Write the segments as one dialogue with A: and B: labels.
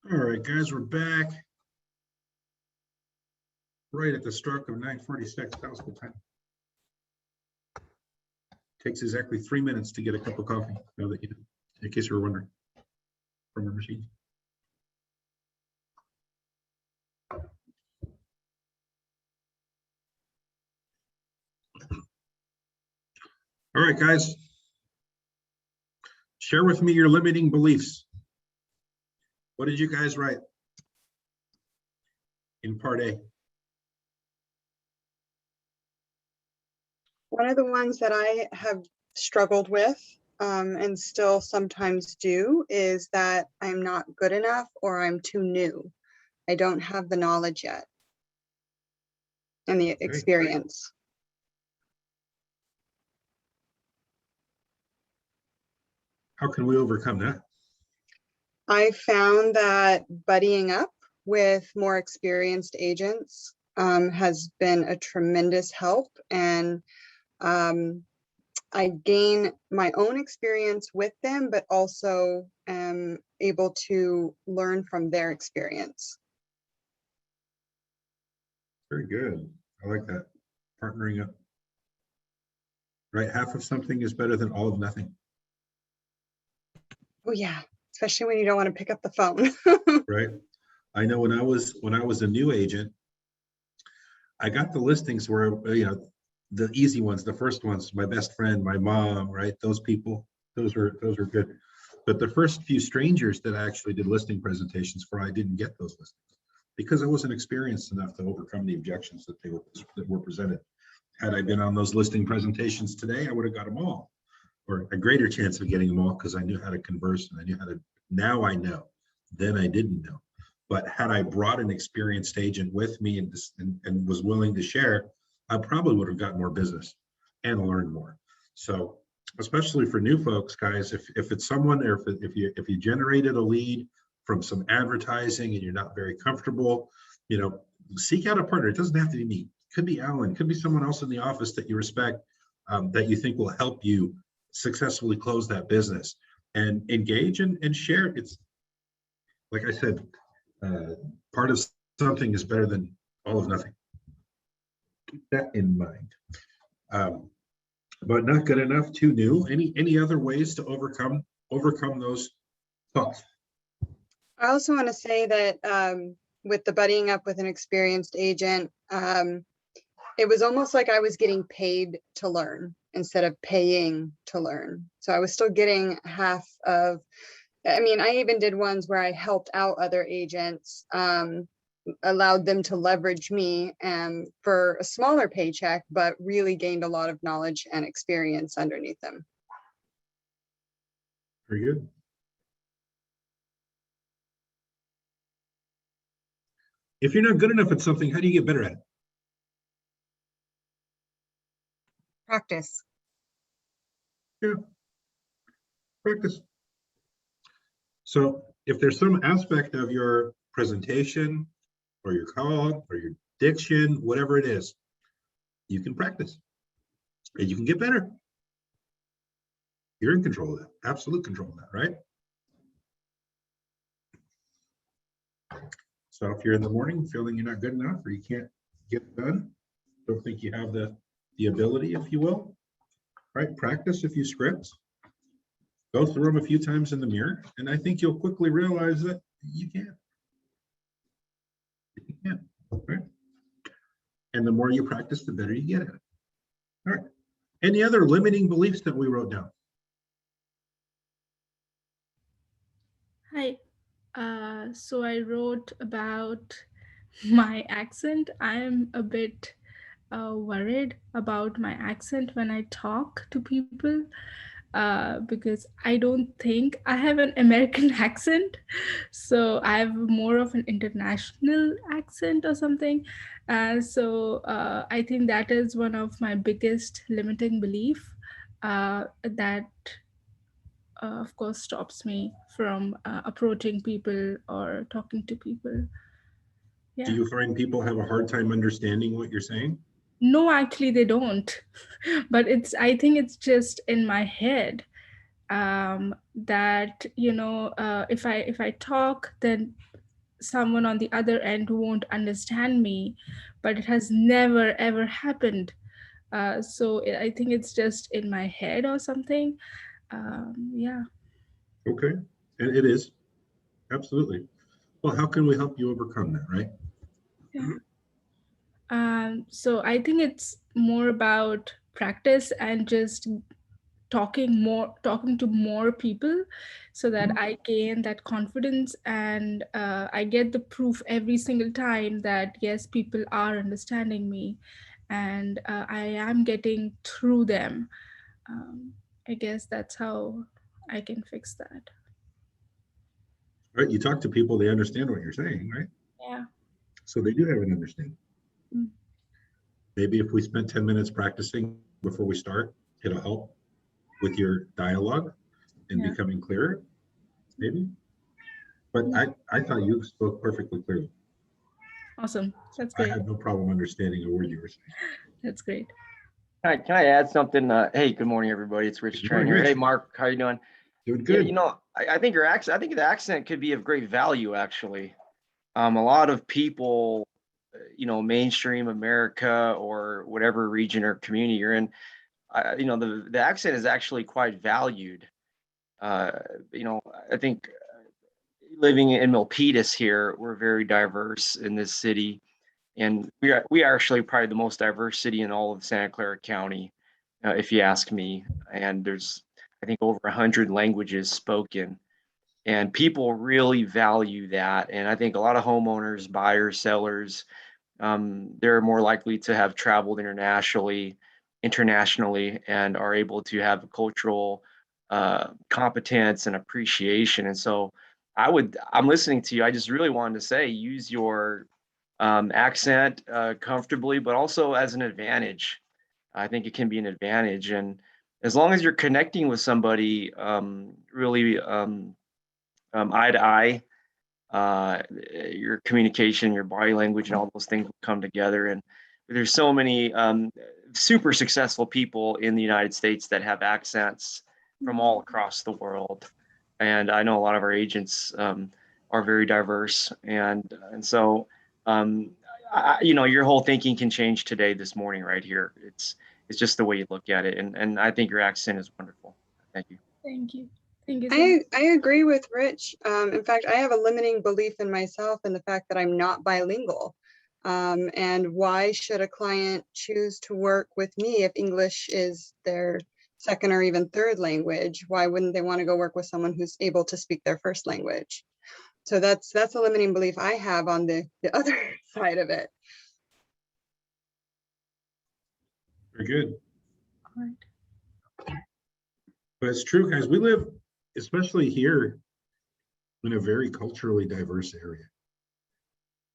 A: All right, guys, we're back right at the stroke of 9:46 Gospel time. Takes exactly 3 minutes to get a cup of coffee, now that you know, in case you were wondering, from our machine. All right, guys, share with me your limiting beliefs. What did you guys write in part A?
B: One of the ones that I have struggled with and still sometimes do is that I'm not good enough or I'm too new. I don't have the knowledge yet and the experience.
A: How can we overcome that?
B: I found that buddying up with more experienced agents has been a tremendous help, and I gain my own experience with them, but also am able to learn from their experience.
A: Very good. I like that. Partnering up. Right? Half of something is better than all of nothing.
B: Oh yeah, especially when you don't want to pick up the phone.
A: Right. I know when I was a new agent, I got the listings where, you know, the easy ones, the first ones, my best friend, my mom, right? Those people, those were good. But the first few strangers that I actually did listing presentations for, I didn't get those listings because I wasn't experienced enough to overcome the objections that were presented. Had I been on those listing presentations today, I would have got them all, or a greater chance of getting them all, because I knew how to converse and I knew how to. Now I know. Then I didn't know. But had I brought an experienced agent with me and was willing to share, I probably would have gotten more business and learned more. So, especially for new folks, guys, if it's someone, or if you generated a lead from some advertising and you're not very comfortable, you know, seek out a partner. It doesn't have to be me. It could be Alan. It could be someone else in the office that you respect, that you think will help you successfully close that business, and engage and share. It's like I said, part of something is better than all of nothing. Keep that in mind. But not good enough, too new. Any other ways to overcome those thoughts?
B: I also want to say that with the buddying up with an experienced agent, it was almost like I was getting paid to learn instead of paying to learn. So I was still getting half of, I mean, I even did ones where I helped out other agents, allowed them to leverage me for a smaller paycheck, but really gained a lot of knowledge and experience underneath them.
A: Very good. If you're not good enough at something, how do you get better at it?
B: Practice.
A: Yeah, practice. So if there's some aspect of your presentation or your call or your diction, whatever it is, you can practice and you can get better. You're in control of that, absolute control of that, right? So if you're in the morning feeling you're not good enough or you can't get it done, don't think you have the ability, if you will, right? Practice a few scripts, go through them a few times in the mirror, and I think you'll quickly realize that you can. You can, right? And the more you practice, the better you get at it. All right. Any other limiting beliefs that we wrote down?
C: Hi. So I wrote about my accent. I am a bit worried about my accent when I talk to people, because I don't think I have an American accent. So I have more of an international accent or something. So I think that is one of my biggest limiting belief, that of course stops me from approaching people or talking to people.
A: Do
C: Yeah.
A: you find people have a hard time understanding what you're saying?
C: No, actually they don't. But I think it's just in my head, that if I talk, then someone on the other end who won't understand me, but it has never ever happened. So I think it's just in my head or something. Yeah.
A: Okay, and it is, absolutely. Well, how can we help you overcome that, right?
C: Yeah. So I think it's more about practice and just talking to more people, so that I gain that confidence, and I get the proof every single time that yes, people are understanding me, and I am getting through them. um, I guess that's how I can fix that.
A: Right, you talk to people, they understand what you're saying, right?
C: Yeah.
A: So they do have an understanding.
C: Mm.
A: Maybe if we spent 10 minutes practicing before we start, it'll help with your dialogue and
C: Yeah.
A: becoming clearer, maybe. But
C: Yeah.
A: I thought you spoke perfectly clearly.
C: Awesome. That's
A: I
C: great.
A: had no problem understanding a word you were saying.
C: That's great.
D: Can I add something? Hey, good morning, everybody. It's Rich
A: Good
D: Tran
A: morning,
D: here. Hey,
A: Rich.
D: Mark, how you doing?
A: Doing
D: Yeah,
A: good.
D: I think your accent, I think the accent could be of great value, actually. A lot of people, mainstream America or whatever region or community you're in, the accent is actually quite valued. Uh, I think living in Milpitas here, we're very diverse in this city, and we are actually probably the most diverse city in all of Santa Clara County, if you ask me. And there's, I think, over 100 languages spoken, and people really value that. And I think a lot of homeowners, buyers, sellers, they're more likely to have traveled internationally, and are able to have a cultural competence and appreciation. And so I'm listening to you. I just really wanted to say, use your accent comfortably, but also as an advantage. I think it can be an advantage. And as long as you're connecting with somebody really eye to eye, your communication, your body language, and all those things will come together. And there's so many super successful people in the United States that have accents from all across the world. And I know a lot of our agents are very diverse, and so your whole thinking can change today, this morning, right here. It's just the way you look at it, and I think your accent is wonderful. Thank you.
C: Thank you. Thank you so much.
B: I agree with Rich. In fact, I have a limiting belief in myself in the fact that I'm not bilingual. And why should a client choose to work with me if English is their second or even third language? Why wouldn't they want to go work with someone who's able to speak their first language? So that's a limiting belief I have on the other side of it.
A: Very good.
C: All right.
A: But it's true, guys. We live, especially here, in a very culturally diverse area.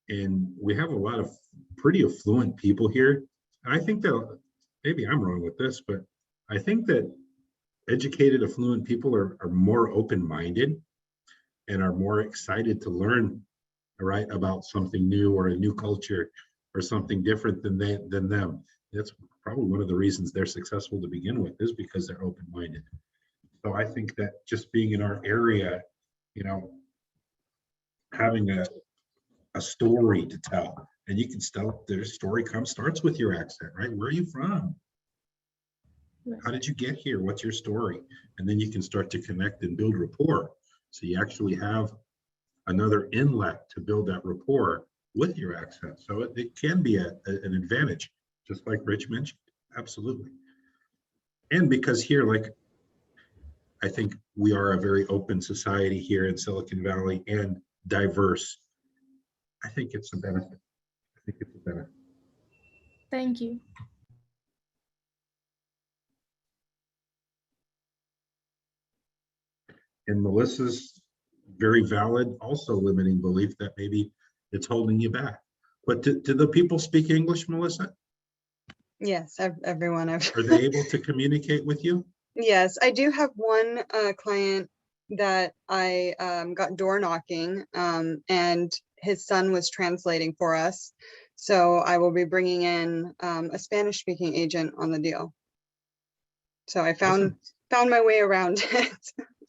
A: And we have a lot of pretty affluent people here. And I think that maybe I'm wrong with this, but I think that educated, affluent people are more open-minded and are more excited to learn, right, about something new or a new culture or something different than them. That's probably one of the reasons they're successful to begin with, is because they're open-minded. So I think that just being in our area, having a story to tell, and you can tell their story starts with your accent, right? Where are you from? How did you get here? What's your story? And then you can start to connect and build rapport. So you actually have another inlet to build that rapport with your accent. So it can be an advantage, just like Rich mentioned. Absolutely. And because here, like, I think we are a very open society here in Silicon Valley and diverse. I think it's a benefit. I think it's a benefit.
C: Thank you.
A: And Melissa's very valid, also limiting belief that maybe it's holding you back. But do the people speak English, Melissa?
B: Yes, everyone.
A: Are they able to communicate with you?
B: Yes, I do have one client that I got door knocking, and his son was translating for us. So I will be bringing in a Spanish speaking agent on the deal. So I found my way around it.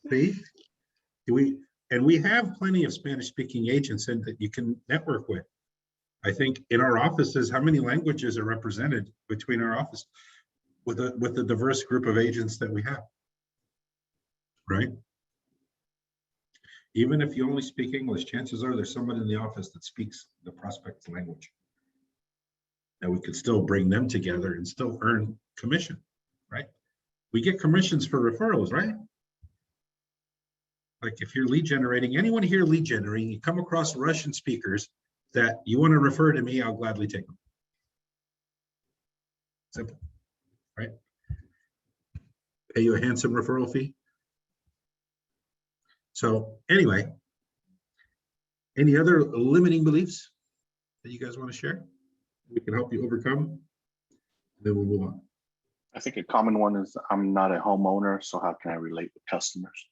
A: See, And we have plenty of Spanish-speaking agents and that you can network with. I think in our offices, how many languages are represented between our office with a diverse group of agents that we have, right? Even if you only speak English, chances are there's someone in the office that speaks the prospect's language. And we could still bring them together and still earn commission, right? We get commissions for referrals, right? Like if you're lead generating, anyone here lead generating, you come across Russian speakers that you want to refer to me, I'll gladly take them. Simple, right? Pay you a handsome referral fee. So anyway, any other limiting beliefs that you guys want to share? We can help you overcome, then we'll move on.
E: I think a common one is I'm not a homeowner, so how can I relate with customers?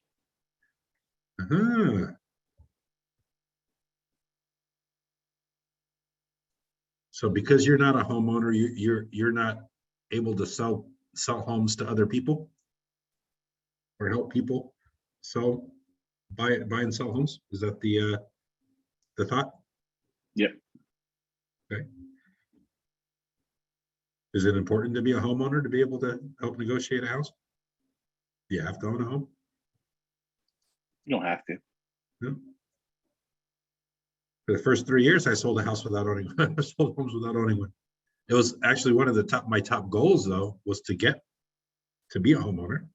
A: So because you're not a homeowner, you're not able to sell homes to other people or help people buy and sell homes. Is that the thought?
E: Yep.
A: Okay. Is it important to be a homeowner to be able to help negotiate a house? Do you have to own a home?
E: You don't have to.
A: No. For the first 3 years, I sold a house without owning one. I sold homes without owning one. It was actually one of my top goals, though, was to get to be a homeowner.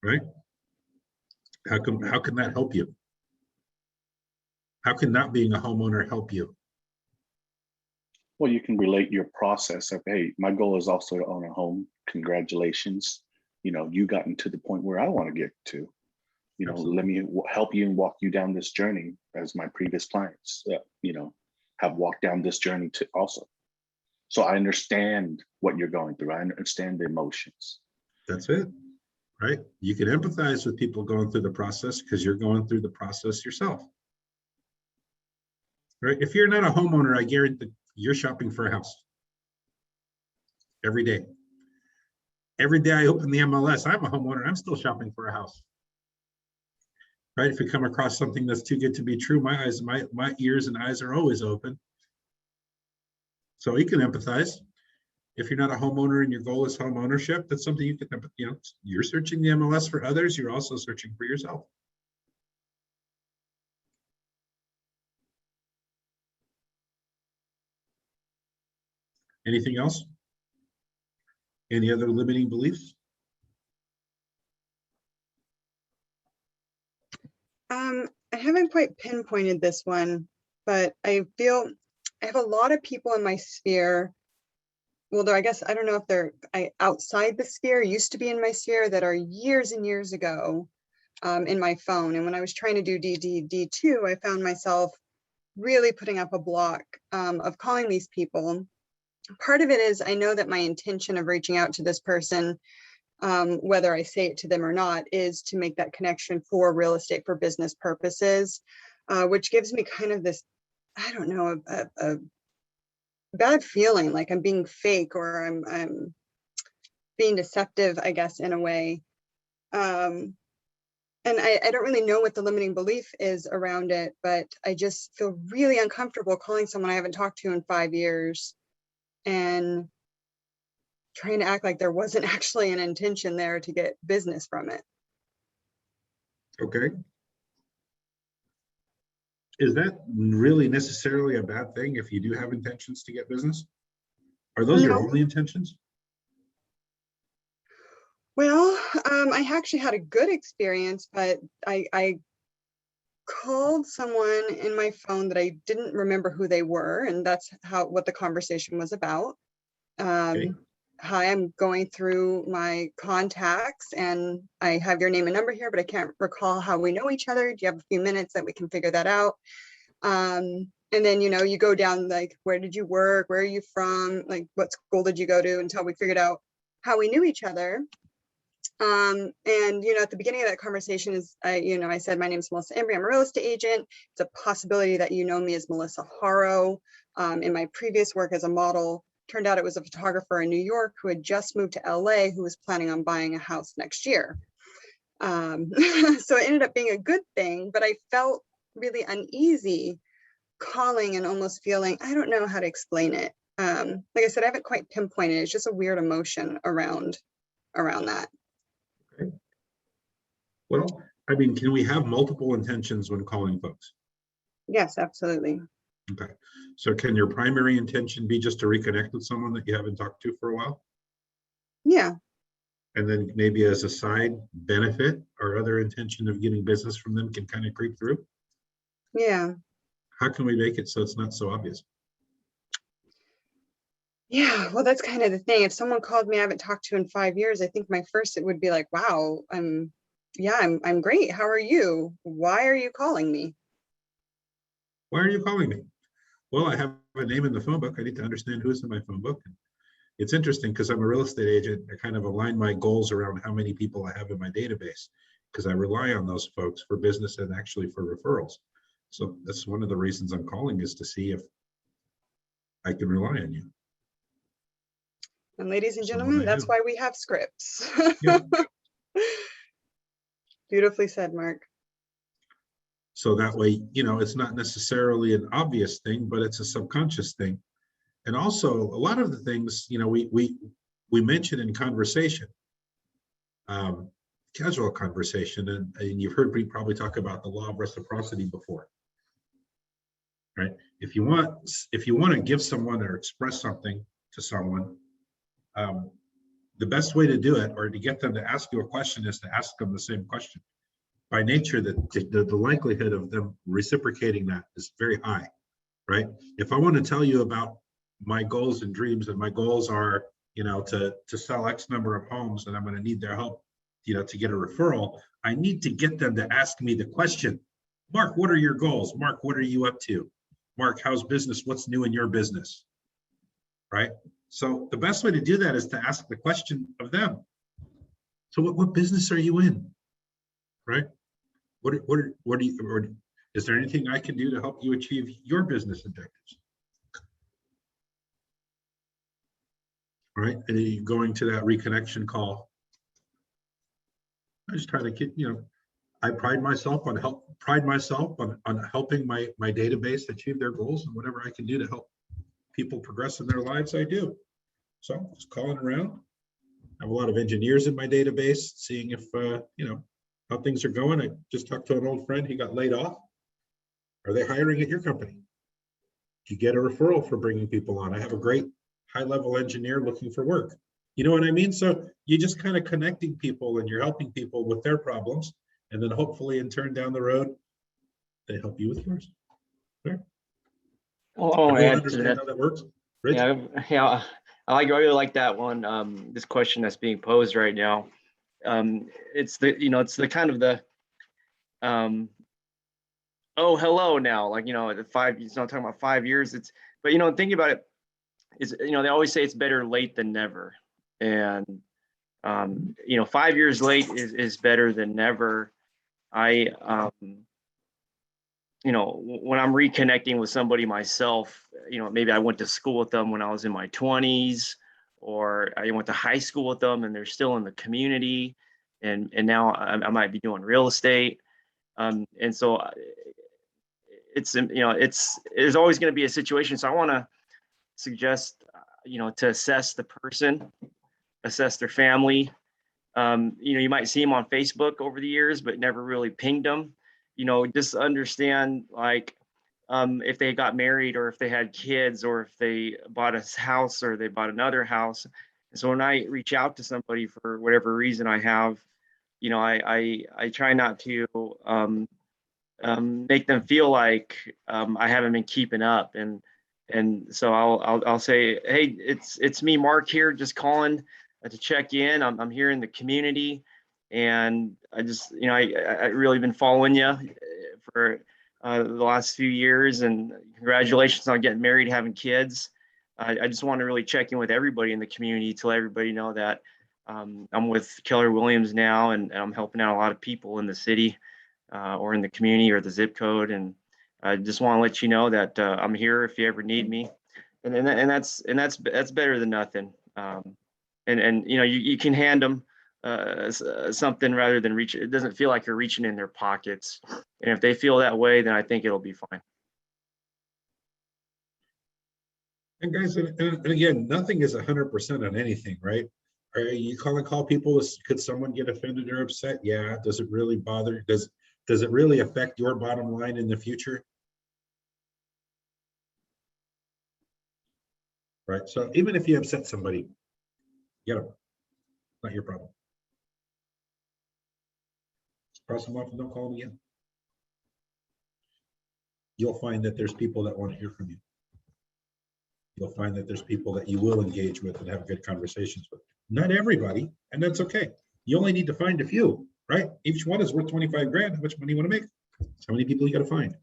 A: Right? How can that help you? How can not being a homeowner help you?
E: Well, you can relate your process of, hey, my goal is also to own a home. Congratulations. You know, you gotten to the point where I want to get to. You know,
A: Absolutely.
E: let me help you and walk you down this journey as my previous clients, you know, have walked down this journey to also. So I understand what you're going through. I understand the emotions.
A: That's it, right? You can empathize with people going through the process because you're going through the process yourself. Right? If you're not a homeowner, I guarantee you're shopping for a house every day. Every day I open the MLS, I'm a homeowner, I'm still shopping for a house. Right? If you come across something that's too good to be true, my ears and eyes are always open. So you can empathize. If you're not a homeowner and your goal is home ownership, that's something you can, you know, you're searching the MLS for others, you're also searching for yourself. Anything else? Any other limiting beliefs?
B: I haven't quite pinpointed this one, but I feel I have a lot of people in my sphere. Well, though I guess I don't know if they're outside the sphere, used to be in my sphere, that are years and years ago in my phone. And when I was trying to do D2, I found myself really putting up a block of calling these people. Part of it is I know that my intention of reaching out to this person, whether I say it to them or not, is to make that connection for real estate for business purposes, which gives me kind of this, I don't know, a bad feeling like I'm being fake or I'm being deceptive, I guess, in a way. And I don't really know what the limiting belief is around it, but I just feel really uncomfortable calling someone I haven't talked to in 5 years and trying to act like there wasn't actually an intention there to get business from it.
A: Okay. Is that really necessarily a bad thing if you do have intentions to get business? Are those your only intentions?
B: Well, I actually had a good experience, but I called someone in my phone that I didn't remember who they were, and that's what the conversation was about.
A: Okay.
B: Hi, I'm going through my contacts and I have your name and number here, but I can't recall how we know each other. Do you have a few minutes that we can figure that out? And then, you know, you go down like, where did you work? Where are you from? Like, what school did you go to? Until we figured out how we knew each other. And, you know, at the beginning of that conversation is, I said, my name is Melissa Embry. I'm a real estate agent. It's a possibility that you know me as Melissa Haro in my previous work as a model. turned out it was a photographer in New York who had just moved to LA who was planning on buying a house next year. So it ended up being a good thing, but I felt really uneasy calling and almost feeling, I don't know how to explain it. Like I said, I haven't quite pinpointed. It's just a weird emotion around that.
A: Okay. Well, I mean, can we have multiple intentions when calling folks?
B: Yes, absolutely.
A: Okay. So can your primary intention be just to reconnect with someone that you haven't talked to for a while?
B: Yeah.
A: And then maybe as a side benefit or other intention of getting business from them can kind of creep through?
B: Yeah.
A: How can we make it so it's not so obvious?
B: Yeah. Well, that's kind of the thing. If someone called me I haven't talked to in 5 years, I think my first it would be like, wow, I'm great. How are you? Why are you calling me?
A: Why are you calling me? Well, I have a name in the phone book. I need to understand who's in my phone book. It's interesting because I'm a real estate agent. I kind of align my goals around how many people I have in my database because I rely on those folks for business and actually for referrals. So that's one of the reasons I'm calling, is to see if I can rely on you.
B: And ladies and
A: So what
B: gentlemen,
A: I
B: that's
A: do.
B: why we have scripts.
A: Yeah.
B: Beautifully said, Mark.
A: So that way, you know, it's not necessarily an obvious thing, but it's a subconscious thing. And also a lot of the things, you know, we mention in conversation, casual conversation, and you've heard me probably talk about the law of reciprocity before, right? If you want to give someone or express something to someone, the best way to do it, or to get them to ask you a question, is to ask them the same question. By nature, the likelihood of them reciprocating that is very high, right? If I want to tell you about my goals and dreams, and my goals are, you know, to sell X number of homes, and I'm going to need their help, you know, to get a referral, I need to get them to ask me the question, Mark, what are your goals? Mark, what are you up to? Mark, how's business? What's new in your business? Right? So the best way to do that is to ask the question of them. So what business are you in? Right? What do you, or is there anything I can do to help you achieve your business objectives? Right? And then you're going to that reconnection call. I just try to get, you know, I pride myself on helping my database achieve their goals, and whatever I can do to help people progress in their lives, I do. So just calling around. I have a lot of engineers in my database, seeing if, you know, how things are going. I just talked to an old friend. He got laid off. Are they hiring at your company? Do you get a referral for bringing people on? I have a great high-level engineer looking for work. You know what I mean? So you're just kind of connecting people, and you're helping people with their problems. And then hopefully in turn down the road, they help you with yours. Sure.
D: Well, I want to
A: Everyone
D: add to
A: understand
D: that.
A: how that works? Rich?
D: Yeah. I really like that one. This question that's being posed right now. It's the kind of the, oh, hello now, like, you know, the 5, it's not talking about 5 years. But, you know, thinking about it is, you know, they always say it's better late than never. And, you know, 5 years late is better than never. You know, when I'm reconnecting with somebody myself, you know, maybe I went to school with them when I was in my 20s, or I went to high school with them and they're still in the community, and now I might be doing real estate. And so it's, you know, there's always going to be a situation. So I want to suggest, you know, to assess the person, assess their family. You know, you might see them on Facebook over the years, but never really pinged them. You know, just understand, like, if they got married, or if they had kids, or if they bought a house, or they bought another house. And so when I reach out to somebody for whatever reason I have, you know, I try not to make them feel like I haven't been keeping up. And so I'll say, hey, it's me, Mark, here, just calling to check in. I'm here in the community, and I just, you know, I really been following you for the last few years, and congratulations on getting married, having kids. I just want to really check in with everybody in the community to let everybody know that I'm with Keller Williams now, and I'm helping out a lot of people in the city or in the community or the zip code. And I just want to let you know that I'm here if you ever need me. that's better than nothing. And you know, you can hand them something rather than reach. It doesn't feel like you're reaching in their pockets. And if they feel that way, then I think it'll be fine.
A: And guys, and again, nothing is 100% on anything, right? Are you call people? Could someone get offended or upset? Yeah. Does it really bother? Does it really affect your bottom line in the future? Right. So even if you upset somebody, get them. Not your problem. Cross them off and don't call them again. You'll find that there's people that want to hear from you. You'll find that there's people that you will engage with and have good conversations with. Not everybody, and that's okay. You only need to find a few, right? Each one is worth 25 grand. How much money you want to make? That's how many people you got to find.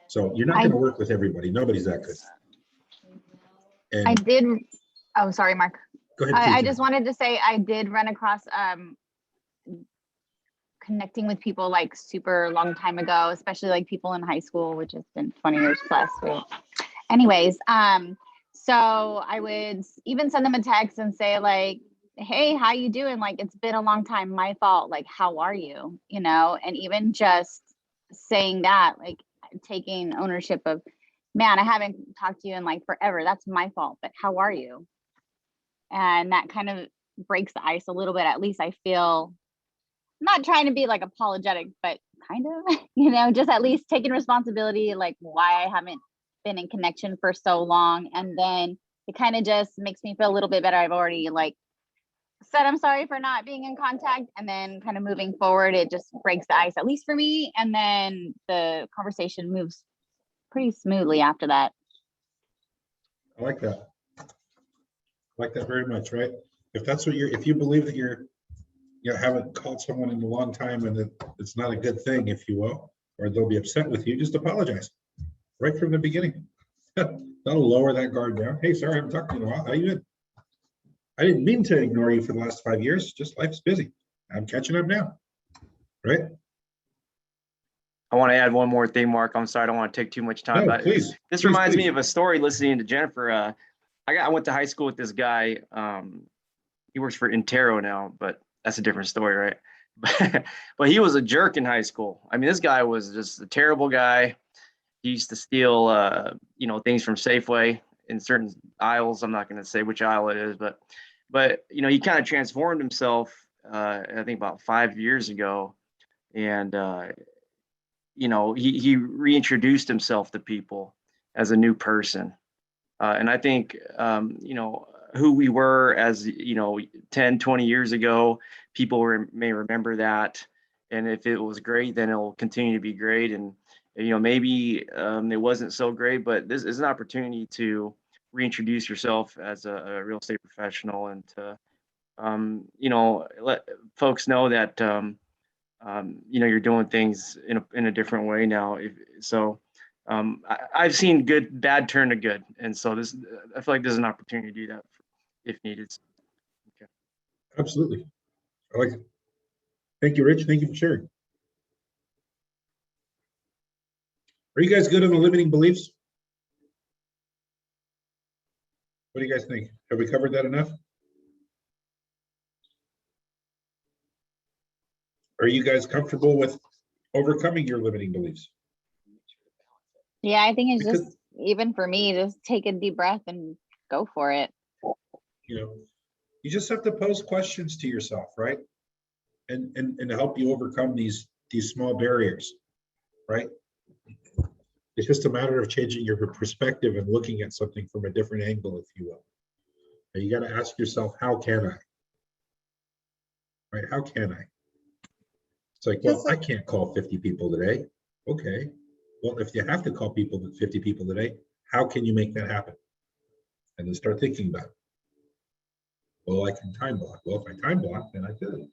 A: So you're not going to work with everybody. Nobody's that good. And
F: I did. Oh, sorry, Mark.
A: go ahead.
F: I
A: please,
F: just wanted to say I did run across connecting with people like super long time ago, especially like people in high school, which has been 20 years plus. Anyways, so I would even send them a text and say like, hey, how you doing? Like, it's been a long time, my fault. Like, how are you? You know, and even just saying that, like taking ownership of, man, I haven't talked to you in like forever. That's my fault, but how are you? And that kind of breaks the ice a little bit. At least I feel, not trying to be like apologetic, but kind of, you know, just at least taking responsibility, like why I haven't been in connection for so long. And then it kind of just makes me feel a little bit better. I've already like said I'm sorry for not being in contact, and then kind of moving forward, it just breaks the ice, at least for me. And then the conversation moves pretty smoothly after that.
A: I like that. I like that very much, right? If that's what if you believe that you haven't called someone in a long time and that it's not a good thing, if you will, or they'll be upset with you, just apologize right from the beginning. That'll lower that guard down. Hey, sorry, I haven't talked to you in a while. How you doing? I didn't mean to ignore you for the last 5 years. Just life's busy. I'm catching up now, right?
D: I want to add one more thing, Mark. I'm sorry, I don't want to take too much time.
A: No,
D: But
A: please.
D: This
A: Please,
D: reminds me
A: please.
D: of a story listening to Jennifer. I went to high school with this guy. He works for Intero now, but that's a different story, right? But he was a jerk in high school. I mean, this guy was just a terrible guy. He used to steal, things from Safeway in certain aisles. I'm not going to say which aisle it is, but he kind of transformed himself. I think about 5 years ago, and he reintroduced himself to people as a new person. And I think, who we were as, 10, 20 years ago, people may remember that. And if it was great, then it'll continue to be great. And, maybe it wasn't so great, but this is an opportunity to reintroduce yourself as a real estate professional and to, let folks know that, you're doing things in a different way now. I've seen bad turn to good. And so I feel like there's an opportunity to do that if needed. Okay.
A: Absolutely. I like it. Thank you, Rich. Thank you for sharing. Are you guys good on the limiting beliefs? What do you guys think? Have we covered that enough? Are you guys comfortable with overcoming your limiting beliefs?
F: Yeah, I think it's just, even for me, just take a deep breath and go for it.
A: You just have to pose questions to yourself, right? And to help you overcome these small barriers, right? It's just a matter of changing your perspective and looking at something from a different angle, if you will. And you got to ask yourself, how can I? Right? How can I? It's like, well, I can't call 50 people today. Okay. Well, if you have to call 50 people today, how can you make that happen? And then start thinking about it. Well, I can time block. Well, if I time block, then I could,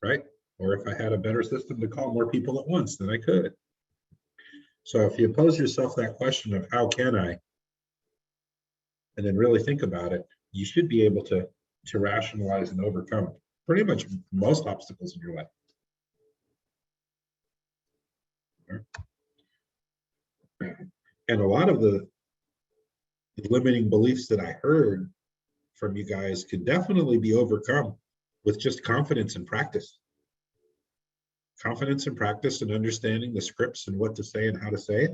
A: right? Or if I had a better system to call more people at once, then I could. So if you pose yourself that question of how can I, and then really think about it, you should be able to rationalize and overcome pretty much most obstacles in your life. And a lot of the the limiting beliefs that I heard from you guys could definitely be overcome with just confidence and practice. Confidence and practice and understanding the scripts and what to say and how to say it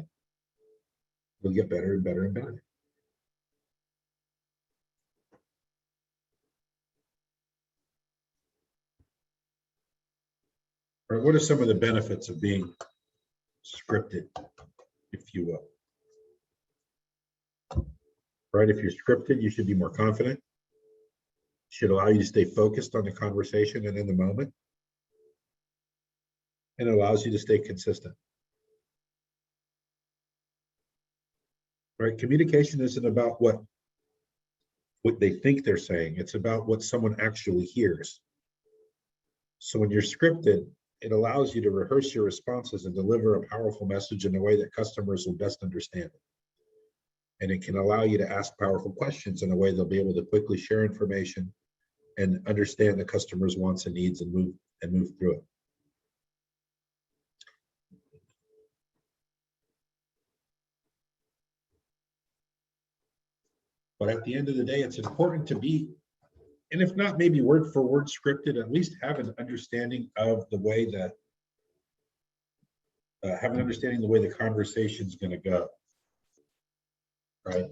A: will get better and better and better. All right, what are some of the benefits of being scripted, if you will? Right, if you're scripted, you should be more confident. Should allow you to stay focused on the conversation and in the moment. And it allows you to stay consistent. Right, communication isn't about what they think they're saying. It's about what someone actually hears. So when you're scripted, it allows you to rehearse your responses and deliver a powerful message in a way that customers will best understand it. And it can allow you to ask powerful questions in a way they'll be able to quickly share information and understand the customer's wants and needs and move through it. But at the end of the day, it's important to be, and if not maybe word for word scripted, at least have an understanding of the way that, the conversation's going to go. Right?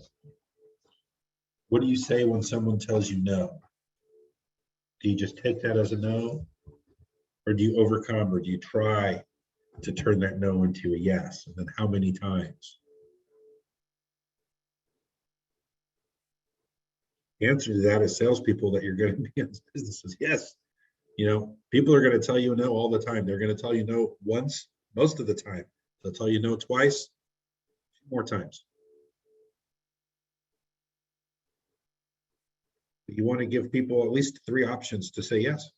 A: What do you say when someone tells you no? Do you just take that as a no? Or do you overcome, or do you try to turn that no into a yes? And then how many times? The answer to that is salespeople that you're going to be in this business is yes. You know, people are going to tell you no all the time. They're going to tell you no once, most of the time. They'll tell you no twice, more times. You want to give people at least 3 options to say yes.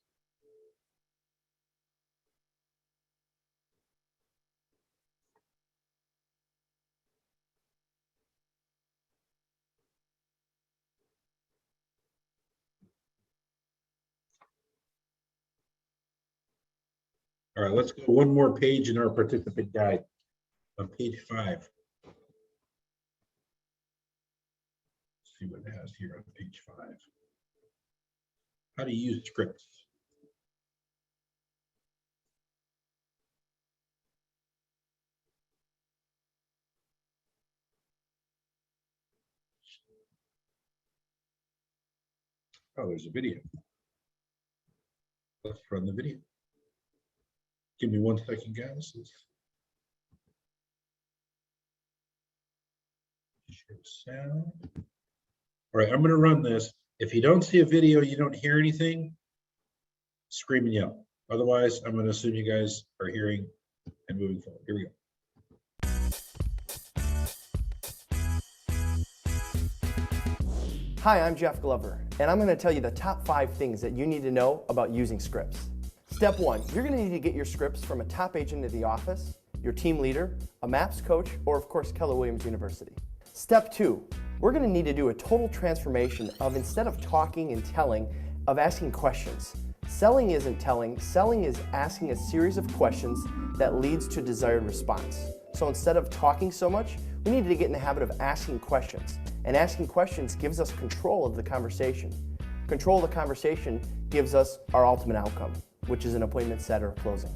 A: All right, let's go one more page in our participant guide on page 5. Let's see what it has here on page 5. How to use scripts. Oh, there's a video. Let's run the video. Give me 1 second, guys. Share sound. All right, I'm going to run this. If you don't see a video, you don't hear anything, scream and yell. Otherwise, I'm going to assume you guys are hearing and moving forward. Here we go.
G: Hi, I'm Jeff Glover, and I'm going to tell you the top 5 things that you need to know about using scripts. Step 1, you're going to need to get your scripts from a top agent in the office, your team leader, a MAPS coach, or of course Keller Williams University. Step 2, we're going to need to do a total transformation of, instead of talking and telling, of asking questions. Selling isn't telling, selling is asking a series of questions that leads to desired response. So instead of talking so much, we need to get in the habit of asking questions. And asking questions gives us control of the conversation. Control of the conversation gives us our ultimate outcome, which is an appointment set or closing.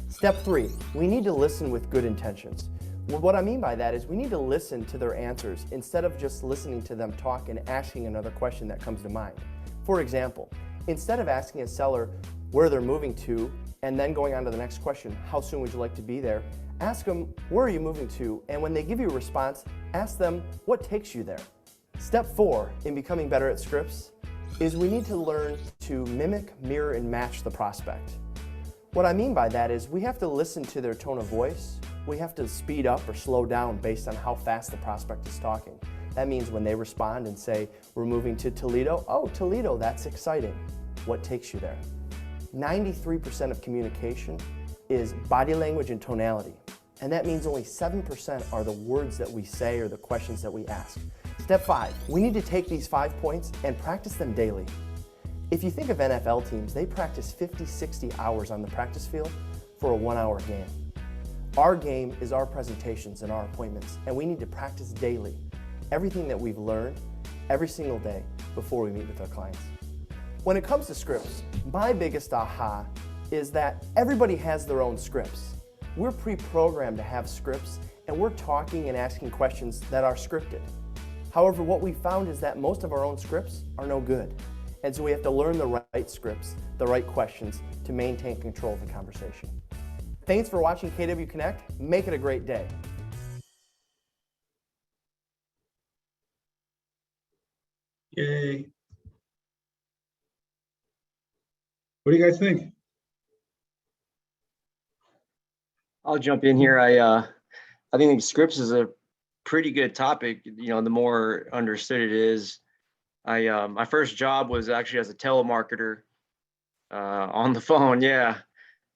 G: Step 3, we need to listen with good intentions. Well, what I mean by that is we need to listen to their answers instead of just listening to them talk and asking another question that comes to mind. For example, instead of asking a seller where they're moving to and then going on to the next question, how soon would you like to be there? Ask them, where are you moving to? And when they give you a response, ask them, what takes you there? Step 4 in becoming better at scripts is we need to learn to mimic, mirror, and match the prospect. What I mean by that is we have to listen to their tone of voice. We have to speed up or slow down based on how fast the prospect is talking. That means when they respond and say, we're moving to Toledo, oh, Toledo, that's exciting. What takes you there? 93% of communication is body language and tonality. And that means only 7% are the words that we say or the questions that we ask. Step 5, we need to take these 5 points and practice them daily. If you think of NFL teams, they practice 50, 60 hours on the practice field for a 1-hour game. Our game is our presentations and our appointments, and we need to practice daily. everything that we've learned every single day before we meet with our clients. When it comes to scripts, my biggest aha is that everybody has their own scripts. We're pre-programmed to have scripts, and we're talking and asking questions that are scripted. However, what we found is that most of our own scripts are no good. And so we have to learn the right scripts, the right questions to maintain control of the conversation. Thanks for watching KW Connect. Make it a great day.
A: Yay. What do you guys think?
D: I'll jump in here. I think scripts is a pretty good topic. You know, the more understood it is. My first job was actually as a telemarketer on the phone. Yeah,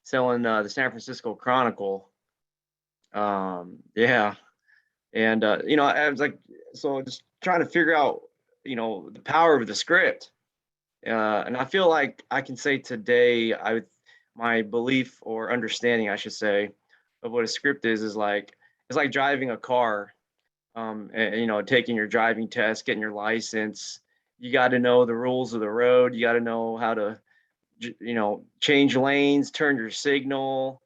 D: selling the San Francisco Chronicle. Yeah, and you know, I was like, so just trying to figure out, you know, the power of the script. And I feel like I can say today, my belief or understanding, I should say, of what a script is like, it's like driving a car, and, you know, taking your driving test, getting your license. You got to know the rules of the road. You got to know how to, you know, change lanes, turn your signal.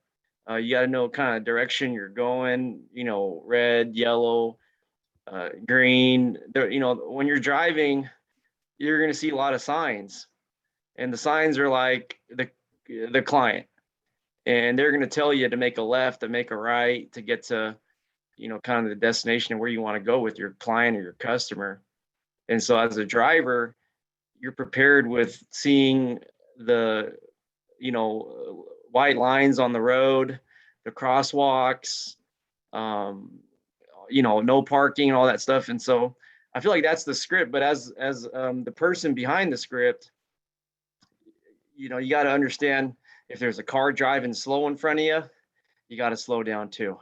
D: You got to know kind of direction you're going, you know, red, yellow, green. There, you know, when you're driving, you're going to see a lot of signs, and the signs are like the client, and they're going to tell you to make a left, to make a right, to get to, you know, kind of the destination of where you want to go with your client or your customer. And so as a driver, you're prepared with seeing the, you know, white lines on the road, the crosswalks, you know, no parking and all that stuff. And so I feel like that's the script. But as the person behind the script, you know, you got to understand, if there's a car driving slow in front of you, you got to slow down too.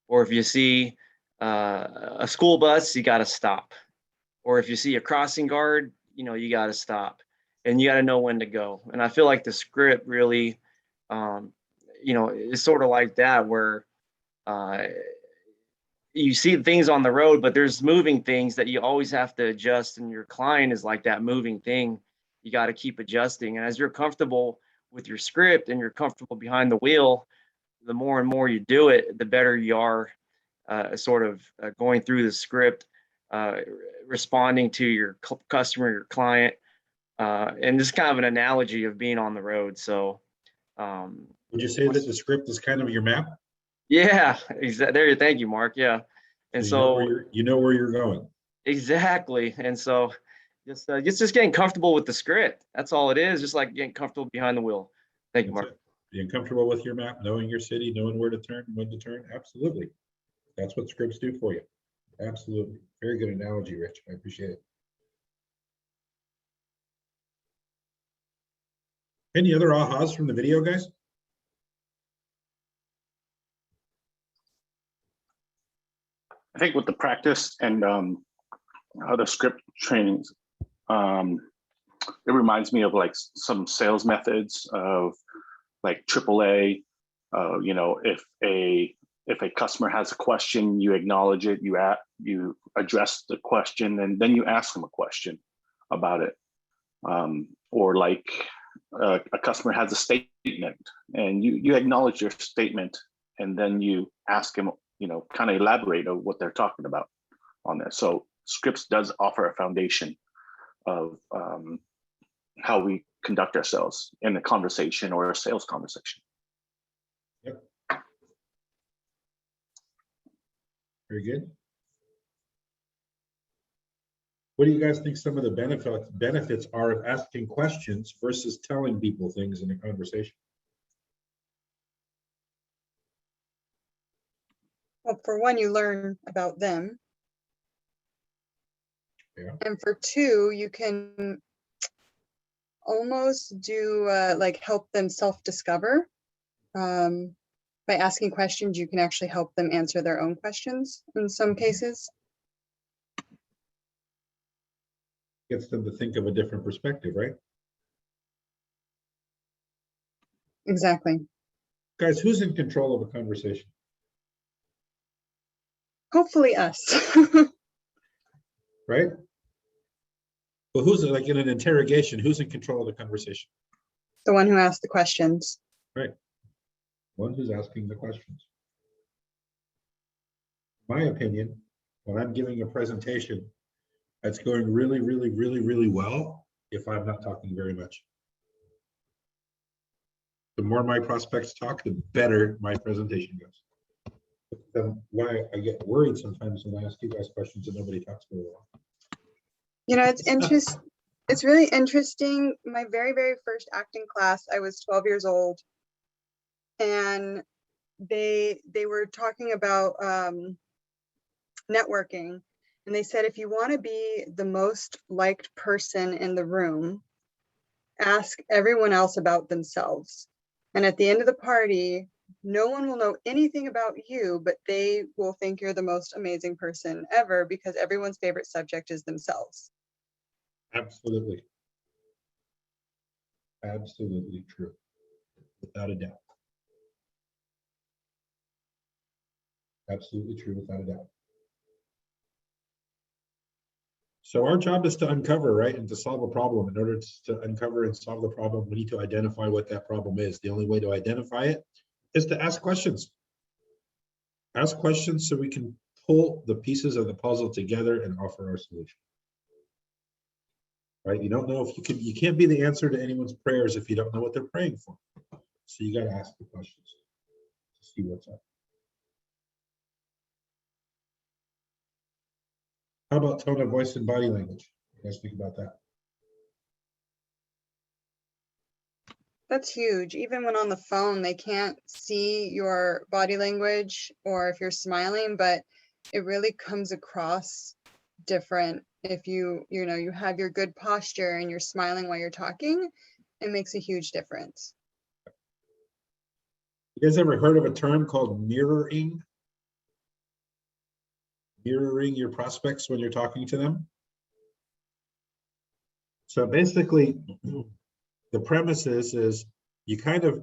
D: Or if you see a school bus, you got to stop. Or if you see a crossing guard, you know, you got to stop, and you got to know when to go. And I feel like the script really, you know, is sort of like that, where you see things on the road, but there's moving things that you always have to adjust. And your client is like that moving thing. You got to keep adjusting. And as you're comfortable with your script and you're comfortable behind the wheel, the more and more you do it, the better you are sort of going through the script, responding to your customer, your client. And this is kind of an analogy of being on the road. So
A: Would you say that the script is kind of your map?
D: yeah, exactly. There, thank you, Mark. Yeah. And so
A: you know where you're going.
D: exactly. And so just getting comfortable with the script. That's all it is. Just like getting comfortable behind the wheel. Thank you, Mark.
A: Being comfortable with your map, knowing your city, knowing where to turn, when to turn. Absolutely. That's what scripts do for you. Absolutely. Very good analogy, Rich. I appreciate it. Any other ahas from the video, guys?
E: I think with the practice and the script trainings, it reminds me of like some sales methods of like AAA. You know, if a customer has a question, you acknowledge it, you address the question, and then you ask them a question about it. Or like a customer has a statement, and you acknowledge your statement, and then you ask them, you know, kind of elaborate on what they're talking about on there. So scripts does offer a foundation of how we conduct ourselves in a conversation or a sales conversation.
A: Yep. Very good. What do you guys think some of the benefits are of asking questions versus telling people things in a conversation?
B: Well, for one, you learn about them.
A: Yeah.
B: And for two, you can almost do like help them self-discover. By asking questions, you can actually help them answer their own questions in some cases.
A: Gets them to think of a different perspective, right?
B: Exactly.
A: Guys, who's in control of a conversation?
B: Hopefully us.
A: right? But who's like in an interrogation, who's in control of the conversation?
B: The one who asked the questions.
A: Right. One who's asking the questions. My opinion, when I'm giving a presentation, that's going really, really, really, really well if I'm not talking very much. The more my prospects talk, the better my presentation goes. That's why I get worried sometimes when I ask you guys questions and nobody talks very well.
B: You know, it's really interesting. My very, very first acting class, I was 12 years old, and they were talking about networking, and they said, if you want to be the most liked person in the room, ask everyone else about themselves. And at the end of the party, no one will know anything about you, but they will think you're the most amazing person ever, because everyone's favorite subject is themselves.
A: Absolutely. Absolutely true. Without a doubt. Absolutely true, without a doubt. So our job is to uncover, right, and to solve a problem. In order to uncover and solve the problem, we need to identify what that problem is. The only way to identify it is to ask questions. Ask questions so we can pull the pieces of the puzzle together and offer our solution. Right? You don't know if you can't be the answer to anyone's prayers if you don't know what they're praying for. So you got to ask the questions to see what's up. How about tone of voice and body language? You guys think about that?
B: That's huge. Even when on the phone, they can't see your body language or if you're smiling, but it really comes across different. If you have your good posture and you're smiling while you're talking, it makes a huge difference.
A: You guys ever heard of a term called mirroring? Mirroring your prospects when you're talking to them? So basically, the premise is you kind of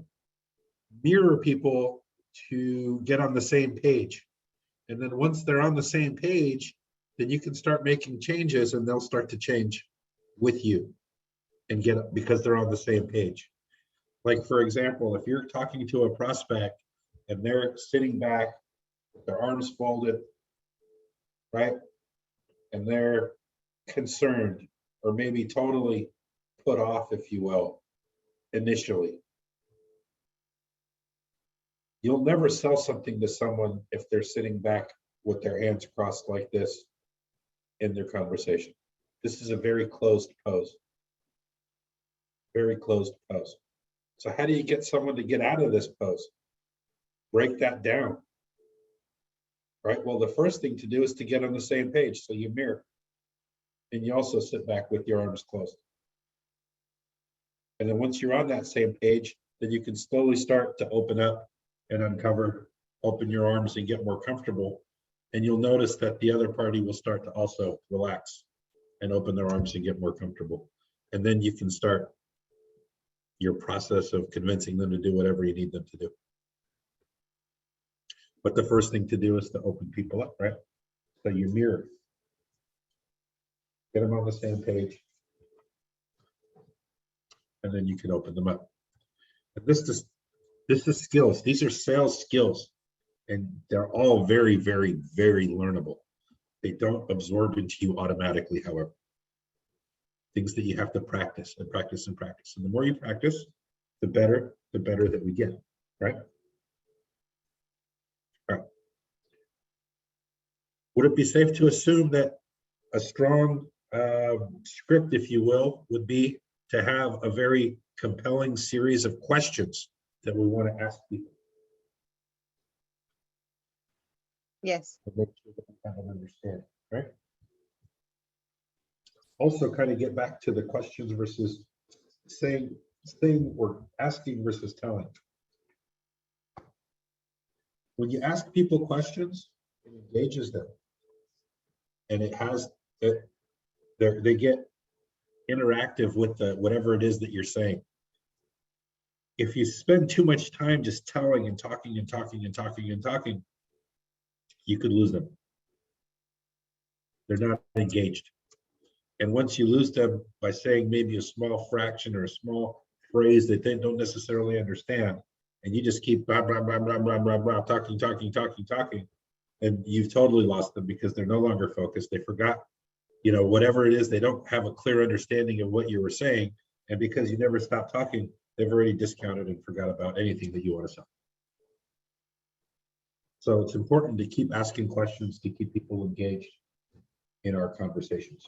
A: mirror people to get on the same page. And then once they're on the same page, then you can start making changes and they'll start to change with you and get because they're on the same page. Like, for example, if you're talking to a prospect and they're sitting back with their arms folded, right? And they're concerned or maybe totally put off, if you will, initially. You'll never sell something to someone if they're sitting back with their hands crossed like this in their conversation. This is a very closed pose. Very closed pose. So how do you get someone to get out of this pose? Break that down. Right? Well, the first thing to do is to get on the same page. So you mirror. And you also sit back with your arms closed. And then once you're on that same page, then you can slowly start to open up and uncover, open your arms and get more comfortable. And you'll notice that the other party will start to also relax and open their arms and get more comfortable. And then you can start your process of convincing them to do whatever you need them to do. But the first thing to do is to open people up, right? So you mirror. Get them on the same page. And then you can open them up. And this is skills. These are sales skills. And they're all very, very, very learnable. They don't absorb into you automatically, however. Things that you have to practice and practice and practice. And the more you practice, the better that we get, right? All right. Would it be safe to assume that a strong script, if you will, would be to have a very compelling series of questions that we want to ask people?
B: Yes.
A: To make sure that we have an understanding, right? Also kind of get back to the questions versus saying or asking versus telling. When you ask people questions, it engages them. And they get interactive with whatever it is that you're saying. If you spend too much time just telling and talking and talking and talking and talking, you could lose them. They're not engaged. And once you lose them by saying maybe a small fraction or a small phrase that they don't necessarily understand, and you just keep blah, blah, blah, blah, blah, blah, blah, talking, and you've totally lost them because they're no longer focused. They forgot, whatever it is, they don't have a clear understanding of what you were saying. And because you never stopped talking, they've already discounted and forgot about anything that you want to say. So it's important to keep asking questions to keep people engaged in our conversations.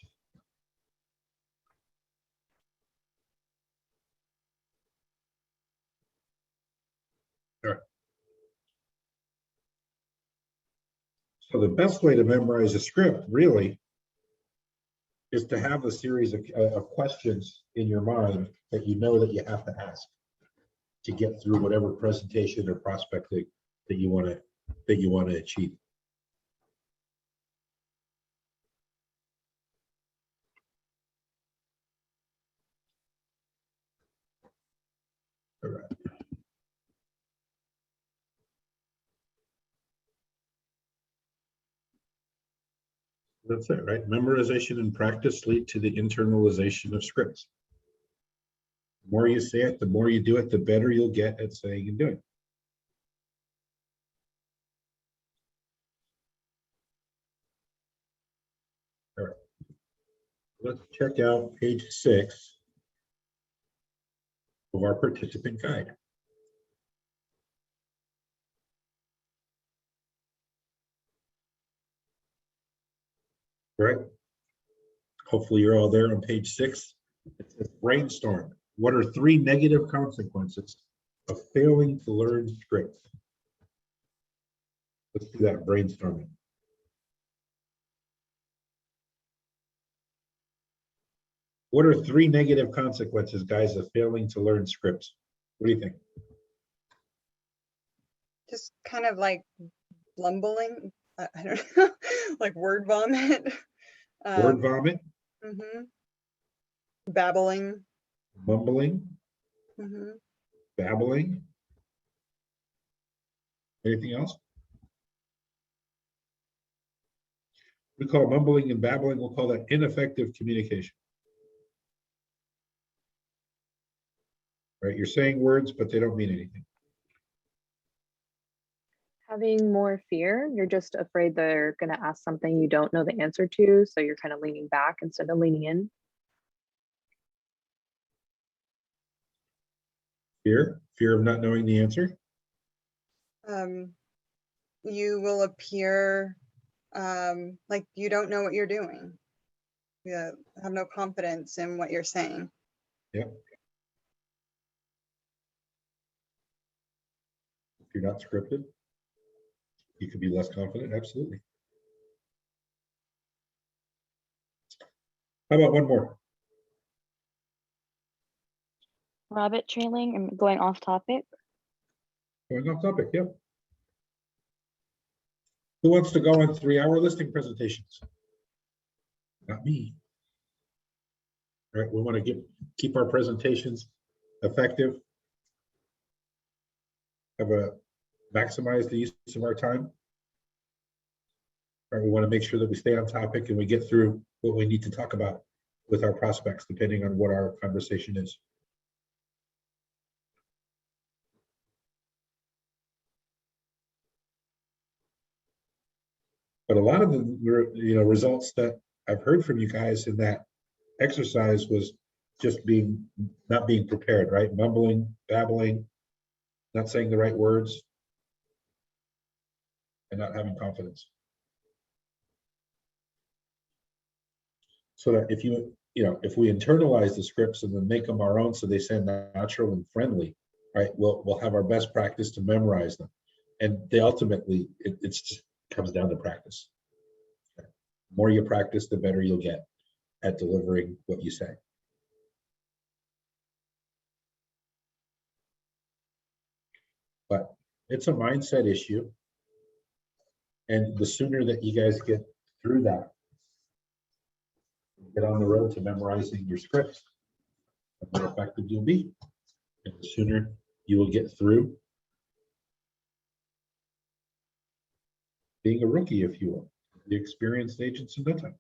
A: All right. So the best way to memorize a script really is to have a series of questions in your mind that you know that you have to ask to get through whatever presentation or prospecting that you want to achieve. All right. That's it, right? Memorization and practice lead to the internalization of scripts. The more you say it, the more you do it, the better you'll get at saying and doing. All right. Let's check out page 6 of our participant guide. All right. Hopefully you're all there on page 6. It says brainstorm. What are 3 negative consequences of failing to learn scripts? Let's do that brainstorming. What are 3 negative consequences, guys, of failing to learn scripts? What do you think?
B: Just kind of like blumbling. I don't know, like word vomit.
A: Word vomit,
B: Babbling.
A: mumbling, babbling. Anything else? We call mumbling and babbling, we'll call that ineffective communication. Right? You're saying words, but they don't mean anything.
H: Having more fear, you're just afraid they're going to ask something you don't know the answer to, so you're kind of leaning back instead of leaning in.
A: Fear of not knowing the answer.
B: You will appear like you don't know what you're doing. You have no confidence in what you're saying.
A: Yep. If you're not scripted, you could be less confident. Absolutely. How about one more?
I: Rabbit trailing and going off topic.
A: Going off topic, yep. Who wants to go on 3-hour listing presentations? Not me. All right, we want to keep our presentations effective. Maximize the use of our time. All right, we want to make sure that we stay on topic and we get through what we need to talk about with our prospects, depending on what our conversation is. But a lot of the results that I've heard from you guys in that exercise was just not being prepared, right? Mumbling, babbling, not saying the right words, and not having confidence. So that if we internalize the scripts and then make them our own so they sound natural and friendly, right? We'll have our best practice to memorize them. And they ultimately, it just comes down to practice. The more you practice, the better you'll get at delivering what you say. But it's a mindset issue. And the sooner that you guys get through that, get on the road to memorizing your scripts, the more effective you'll be. And the sooner you will get through being a rookie, if you will, the experienced agents in no time.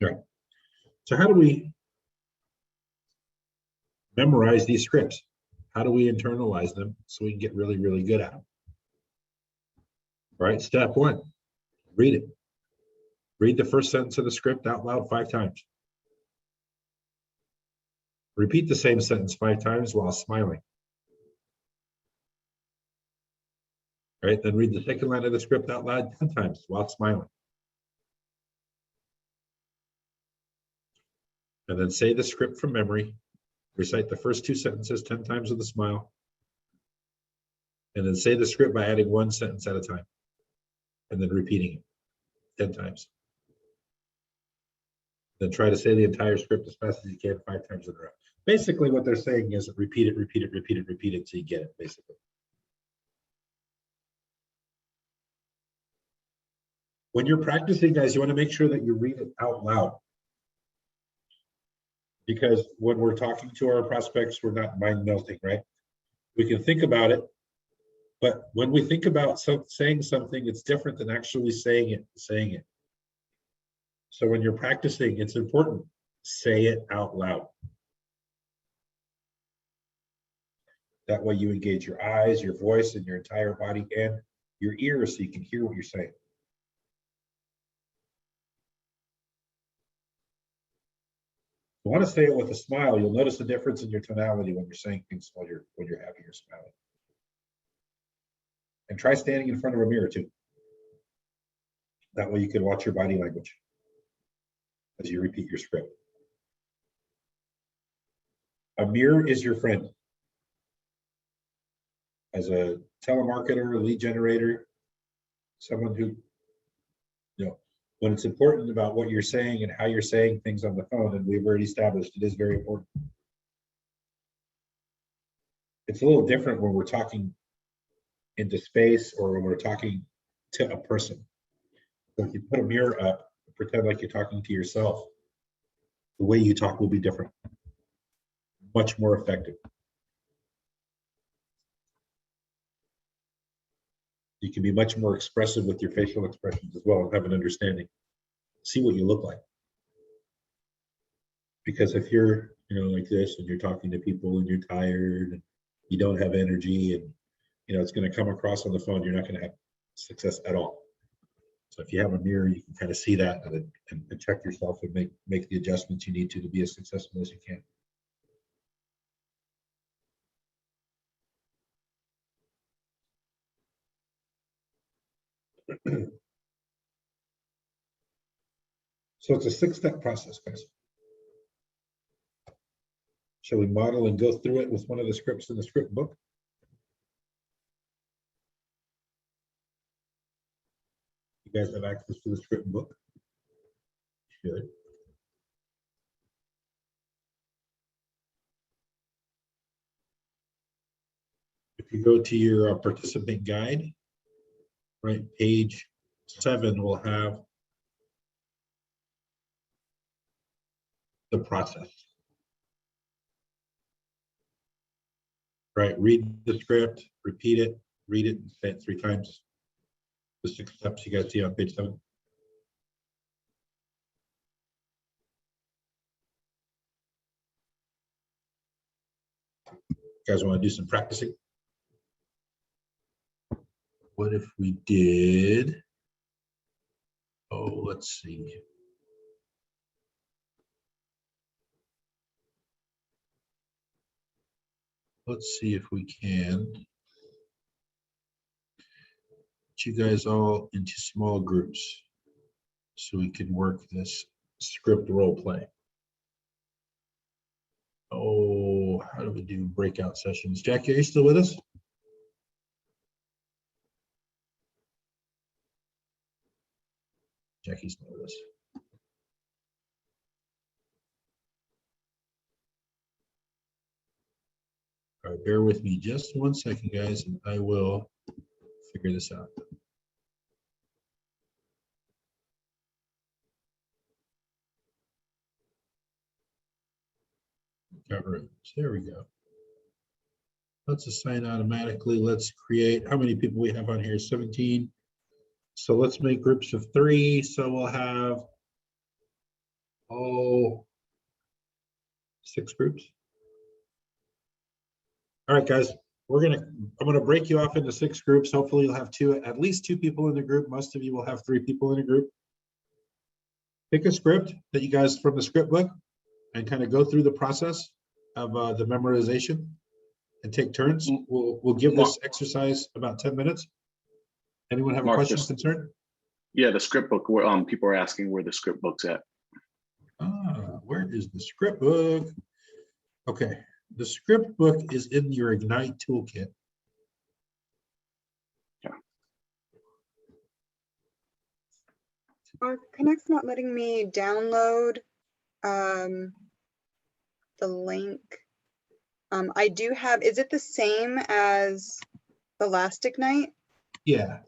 A: Right. So how do we memorize these scripts? How do we internalize them so we can get really, really good at them? All right, step one, read it. Read the first sentence of the script out loud 5 times. Repeat the same sentence 5 times while smiling. All right, then read the second line of the script out loud 10 times while smiling. And then say the script from memory. Recite the first 2 sentences 10 times with a smile. And then say the script by adding 1 sentence at a time. And then repeating it 10 times. Then try to say the entire script as fast as you can 5 times in a row. Basically, what they're saying is repeat it, repeat it, repeat it, repeat it until you get it, basically. When you're practicing, guys, you want to make sure that you read it out loud. Because when we're talking to our prospects, we're not mind melting, right? We can think about it, but when we think about saying something, it's different than actually saying it. So when you're practicing, it's important, say it out loud. That way you engage your eyes, your voice, and your entire body and your ears so you can hear what you're saying. You want to say it with a smile. You'll notice the difference in your tonality when you're saying things while you're happy or smiling. And try standing in front of a mirror too. That way you can watch your body language as you repeat your script. A mirror is your friend. As a telemarketer, a lead generator, someone who, when it's important about what you're saying and how you're saying things on the phone, and we've already established it is very important. It's a little different when we're talking into space or when we're talking to a person. So if you put a mirror up, pretend like you're talking to yourself, the way you talk will be different, much more effective. You can be much more expressive with your facial expressions as well and have an understanding. See what you look like. Because if you're, like this and you're talking to people and you're tired and you don't have energy and, it's going to come across on the phone, you're not going to have success at all. So if you have a mirror, you can kind of see that and check yourself and make the adjustments you need to be as successful as you can. So it's a 6-step process, guys. Shall we model and go through it with one of the scripts in the script book? You guys have access to the script book? Should. If you go to your participant guide, right, page 7 will have the process. Right, read the script, repeat it, read it, and say it 3 times. The 6 steps you guys see on page 7. You guys want to do some practicing? What if we did? Oh, let's see. Let's see if we can put you guys all into small groups so we can work this script role play. Oh, how do we do breakout sessions? Jackie, are you still with us? Jackie's not with us. All right, bear with me just 1 second, guys, and I will figure this out. Cover it. There we go. Let's assign automatically. Let's create, how many people we have on here? 17. So let's make groups of 3. So we'll have all 6 groups? All right, guys, I'm gonna break you off into 6 groups. Hopefully you'll have at least 2 people in the group. Most of you will have 3 people in a group. Pick a script that you guys from the script book and kind of go through the process of the memorization and take turns. We'll give this exercise about 10 minutes. Anyone have a question or concern?
E: Yeah, the script book, where people are asking where the script book's at.
A: Where is the script book? Okay, the script book is in your Ignite toolkit.
B: Connect's not letting me download the link. I do have, is it the same as the last Ignite?
A: Yeah.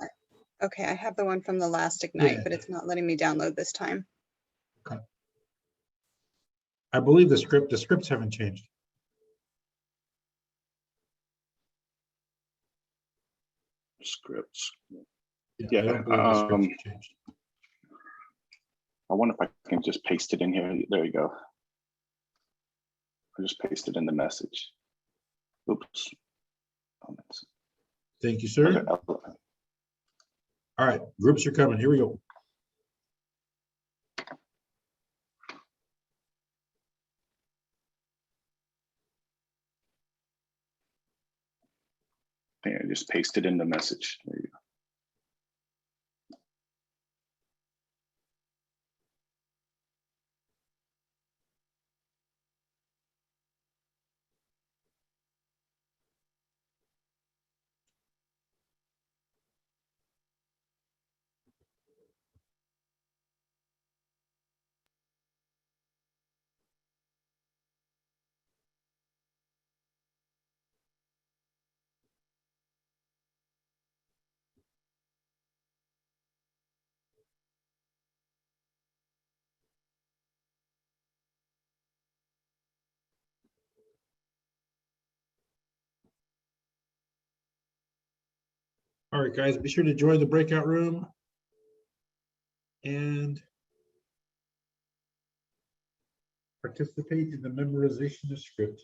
B: Okay, I have the one from the last Ignite,
A: Yeah.
B: but it's not letting me download this time.
A: Okay. I believe the scripts haven't changed.
E: Scripts.
A: Yeah, I don't believe the scripts have changed.
E: I wonder if I can just paste it in here. There you go. I just pasted in the message. Oops.
A: Thank you, sir.
E: Okay.
A: All right, groups are coming. Here we go.
E: I just pasted in the message. There you go.
A: All right, guys, be sure to join the breakout room and participate in the memorization of script.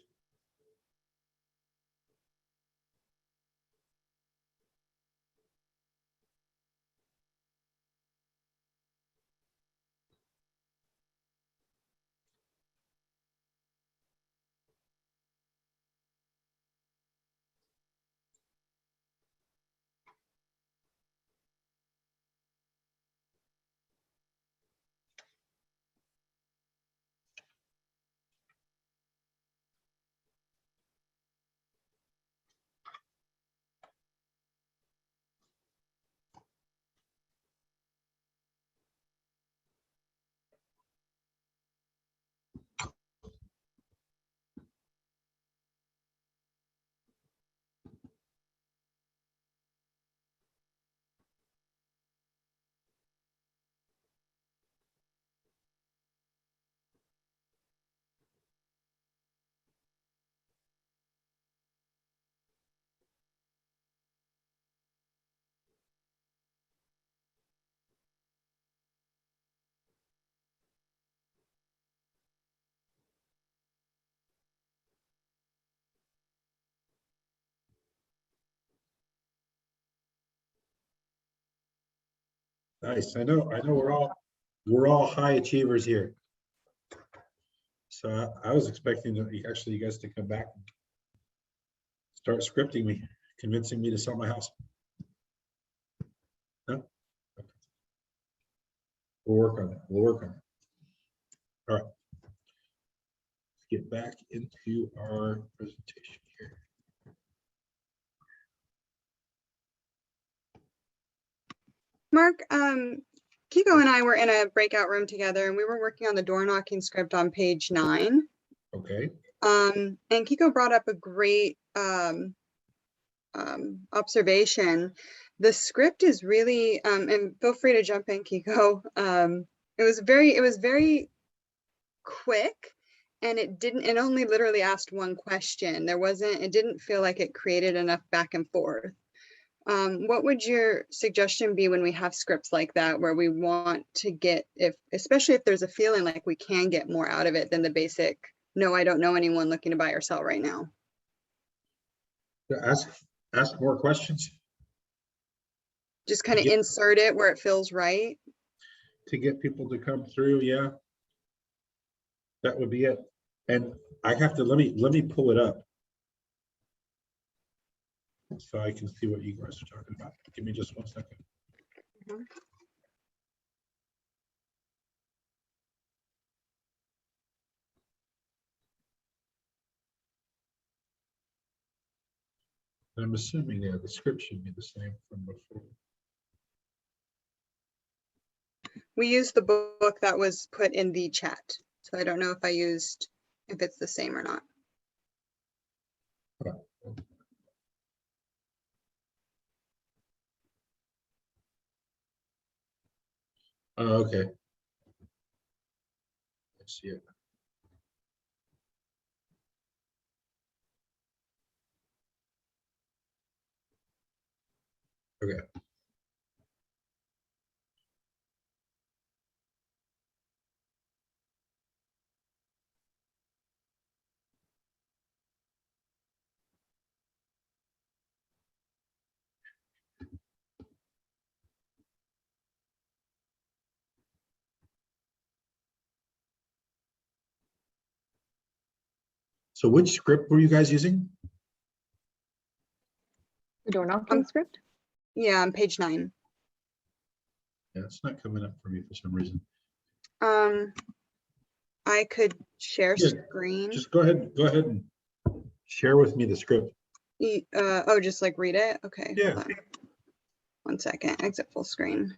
A: Nice. I know we're all high achievers here. So I was expecting you guys to come back and start scripting me, convincing me to sell my house. No? Okay. We'll work on it. We'll work on it. All right. Let's get back into our presentation here.
B: Mark, Kiko and I were in a breakout room together and we were working on the door knocking script on page 9.
A: Okay.
B: And Kiko brought up a great observation. The script is really, and feel free to jump in, Kiko. It was very quick, and it only literally asked one question. It didn't feel like it created enough back and forth. What would your suggestion be when we have scripts like that, where we want to get, especially if there's a feeling like we can get more out of it than the basic, no, I don't know anyone looking to buy or sell right now?
A: Ask more questions
B: Just kind of
A: Yeah.
B: insert it where it feels right.
A: to get people to come through. Yeah, that would be it. And I have to, let me pull it up so I can see what you guys are talking about. Give me just 1 second.
B: Mhm.
A: I'm assuming, yeah, the script should be the same from before.
B: We used the book that was put in the chat. So I don't know if it's the same or not.
A: Oh, okay. I see it. Okay. So which script were you guys using?
H: The door knocking script?
B: Yeah, on page 9.
A: Yeah, it's not coming up for me for some reason.
B: I could share
A: Yeah,
B: screen.
A: Just go ahead and share with me the script.
B: Oh, just like read it? Okay.
A: Yeah.
B: Hold on. 1 second, exit full screen.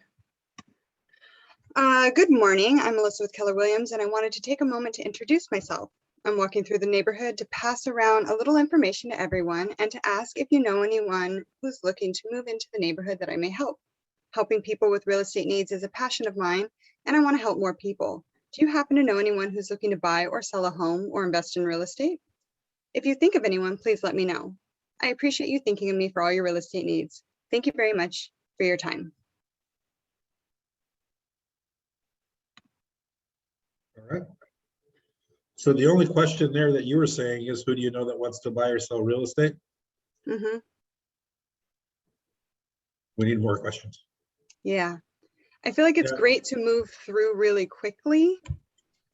B: Good morning, I'm Melissa with Keller Williams, and I wanted to take a moment to introduce myself. I'm walking through the neighborhood to pass around a little information to everyone and to ask if you know anyone who's looking to move into the neighborhood that I may help. Helping people with real estate needs is a passion of mine, and I want to help more people. Do you happen to know anyone who's looking to buy or sell a home or invest in real estate? If you think of anyone, please let me know. I appreciate you thinking of me for all your real estate needs. Thank you very much for your time.
A: All right. So the only question there that you were saying is, who do you know that wants to buy or sell real estate?
B: Mm-hmm.
A: We need more questions.
B: Yeah. I feel like it's
A: Yeah.
B: great to move through really quickly.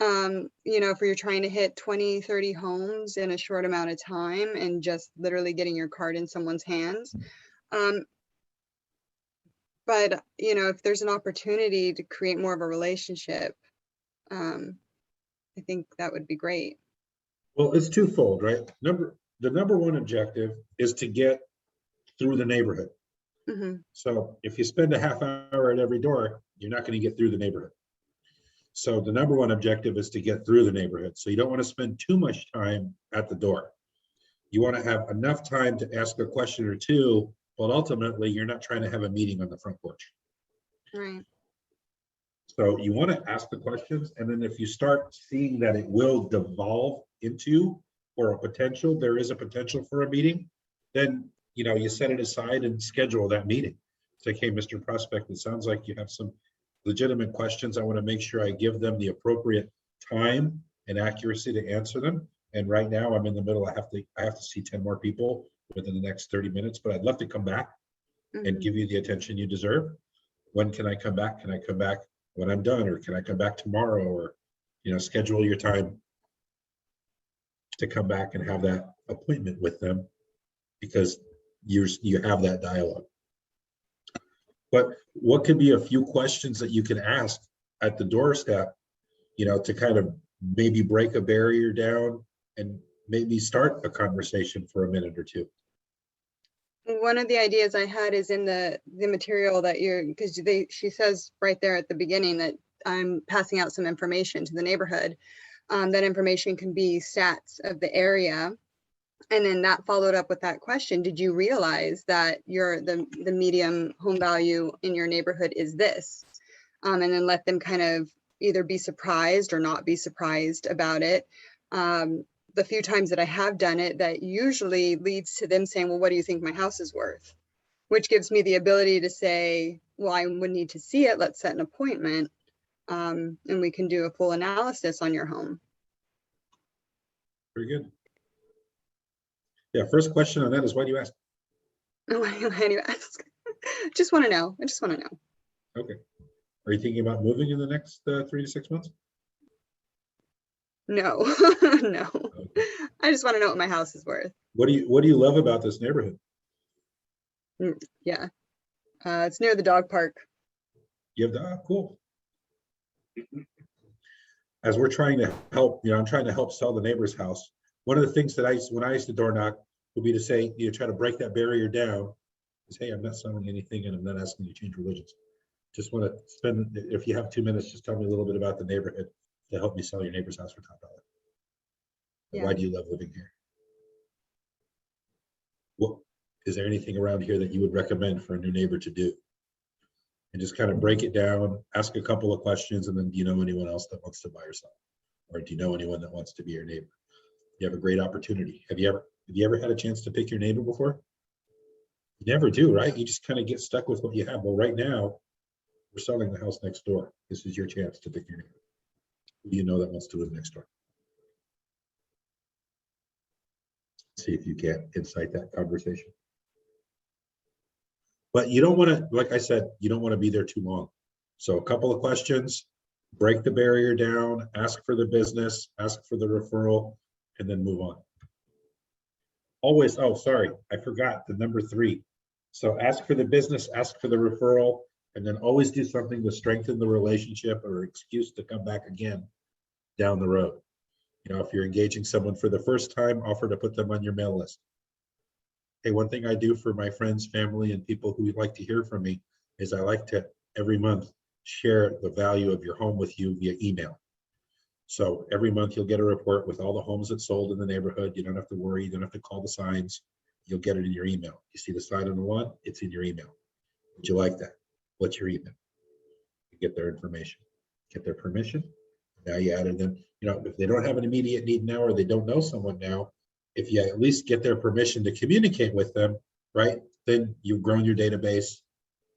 B: If you're trying to hit 20, 30 homes in a short amount of time and just literally getting your card in someone's hands. But if there's an opportunity to create more of a relationship, I think that would be great.
A: Well, it's twofold, right? The number one objective is to get through the neighborhood.
B: Mm-hmm.
A: So if you spend a half hour at every door, you're not going to get through the neighborhood. So the number one objective is to get through the neighborhood. So you don't want to spend too much time at the door. You want to have enough time to ask a question or two, but ultimately you're not trying to have a meeting on the front porch.
B: Right.
A: So you want to ask the questions, and then if you start seeing that it will devolve into, or there is a potential for a meeting, then you set it aside and schedule that meeting. It's like, hey, Mr. Prospect, it sounds like you have some legitimate questions. I want to make sure I give them the appropriate time and accuracy to answer them. And right now I'm in the middle. I have to see 10 more people within the next 30 minutes, but I'd love to come back and give you the attention you deserve. When can I come back? Can I come back when I'm done, or can I come back tomorrow? Or schedule your time to come back and have that appointment with them, because you have that dialogue. But what could be a few questions that you can ask at the doorstep, to kind of maybe break a barrier down and maybe start a conversation for a minute or two?
B: One of the ideas I had is in the material that because she says right there at the beginning that I'm passing out some information to the neighborhood. That information can be stats of the area. And then that followed up with that question: did you realize that the median home value in your neighborhood is this? And then let them kind of either be surprised or not be surprised about it. The few times that I have done it, that usually leads to them saying, well, what do you think my house is worth? which gives me the ability to say, well, I would need to see it. Let's set an appointment, and we can do a full analysis on your home.
A: Very good. Yeah, first question on that is, why do you ask?
B: Why do you ask? Just want to know. I just want to know.
A: Okay. Are you thinking about moving in the next 3 to 6 months?
B: No, no.
A: Okay.
B: I just want to know what my house is worth.
A: What do you love about this neighborhood?
B: Yeah. It's near the dog park.
A: You have the cool. As we're trying to help, I'm trying to help sell the neighbor's house. One of the things that when I used to door knock would be to say, try to break that barrier down. Is, hey, I'm not selling anything and I'm not asking you to change religions. Just want to spend, if you have 2 minutes, just tell me a little bit about the neighborhood to help me sell your neighbor's house for top dollar.
B: Yeah.
A: Why do you love living here? What is there anything around here that you would recommend for a new neighbor to do? And just kind of break it down, ask a couple of questions, and then, do you know anyone else that wants to buy or sell? Or do you know anyone that wants to be your neighbor? You have a great opportunity. Have you ever had a chance to pick your neighbor before? You never do, right? You just kind of get stuck with what you have. Well, right now, we're selling the house next door. This is your chance to pick your neighbor. Who do you know that wants to live next door? See if you can incite that conversation. But you don't want to, like I said, you don't want to be there too long. So a couple of questions, break the barrier down, ask for the business, ask for the referral, and then move on. Always, oh, sorry, I forgot the number 3. So ask for the business, ask for the referral, and then always do something to strengthen the relationship or excuse to come back again down the road. If you're engaging someone for the first time, offer to put them on your mail list. Hey, one thing I do for my friends, family, and people who would like to hear from me is I like to, every month, share the value of your home with you via email. So every month you'll get a report with all the homes that sold in the neighborhood. You don't have to worry. You don't have to call the signs. You'll get it in your email. You see the sign on the lawn, it's in your email. Would you like that? What's your email? You get their information, get their permission. Now you added them. If they don't have an immediate need now, or they don't know someone now, if you at least get their permission to communicate with them, right, then you've grown your database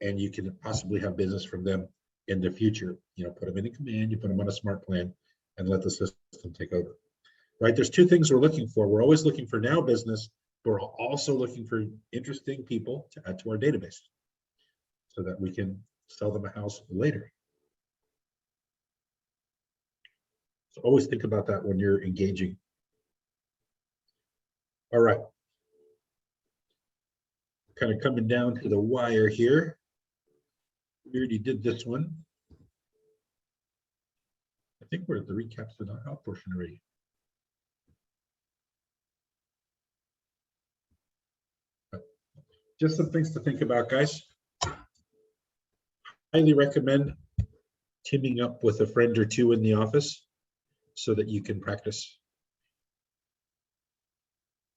A: and you can possibly have business from them in the future. Put them in a command, you put them on a smart plan and let the system take over, right? There's 2 things we're looking for. We're always looking for now business, but we're also looking for interesting people to add to our database so that we can sell them a house later. So always think about that when you're engaging. All right. Kind of coming down to the wire here. We already did this one. I think we're at the recaps for the out portion already. Just some things to think about, guys. Highly recommend teaming up with a friend or 2 in the office so that you can practice.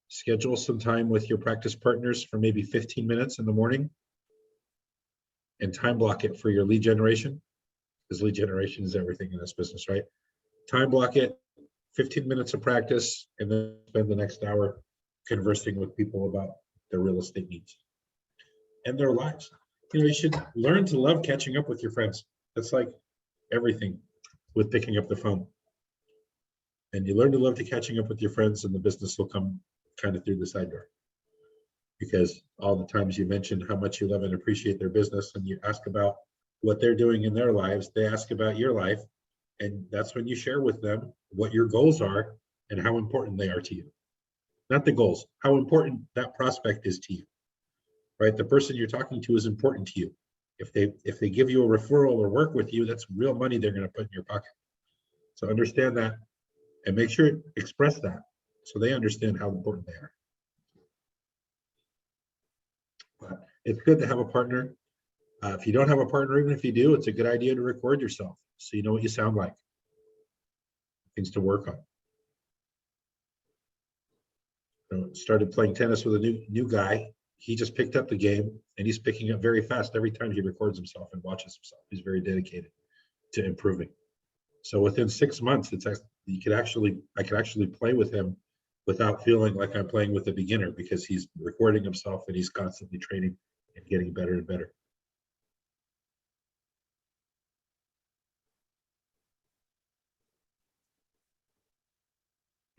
A: Schedule some time with your practice partners for maybe 15 minutes in the morning and time block it for your lead generation, because lead generation is everything in this business, right? Time block it, 15 minutes of practice, and then spend the next hour conversing with people about their real estate needs and their lives. You should learn to love catching up with your friends. That's like everything with picking up the phone. And you learn to love to catching up with your friends, and the business will come kind of through the side door. Because all the times you mention how much you love and appreciate their business, and you ask about what they're doing in their lives, they ask about your life. And that's when you share with them what your goals are and how important they are to you. Not the goals, how important that prospect is to you, right? The person you're talking to is important to you. If they give you a referral or work with you, that's real money they're going to put in your pocket. So understand that and make sure express that so they understand how important they are. But it's good to have a partner. If you don't have a partner, even if you do, it's a good idea to record yourself so you know what you sound like. Things to work on. Started playing tennis with a new guy. He just picked up the game, and he's picking up very fast every time he records himself and watches himself. He's very dedicated to improving. So within 6 months, I could actually play with him without feeling like I'm playing with a beginner, because he's recording himself and he's constantly training and getting better and better.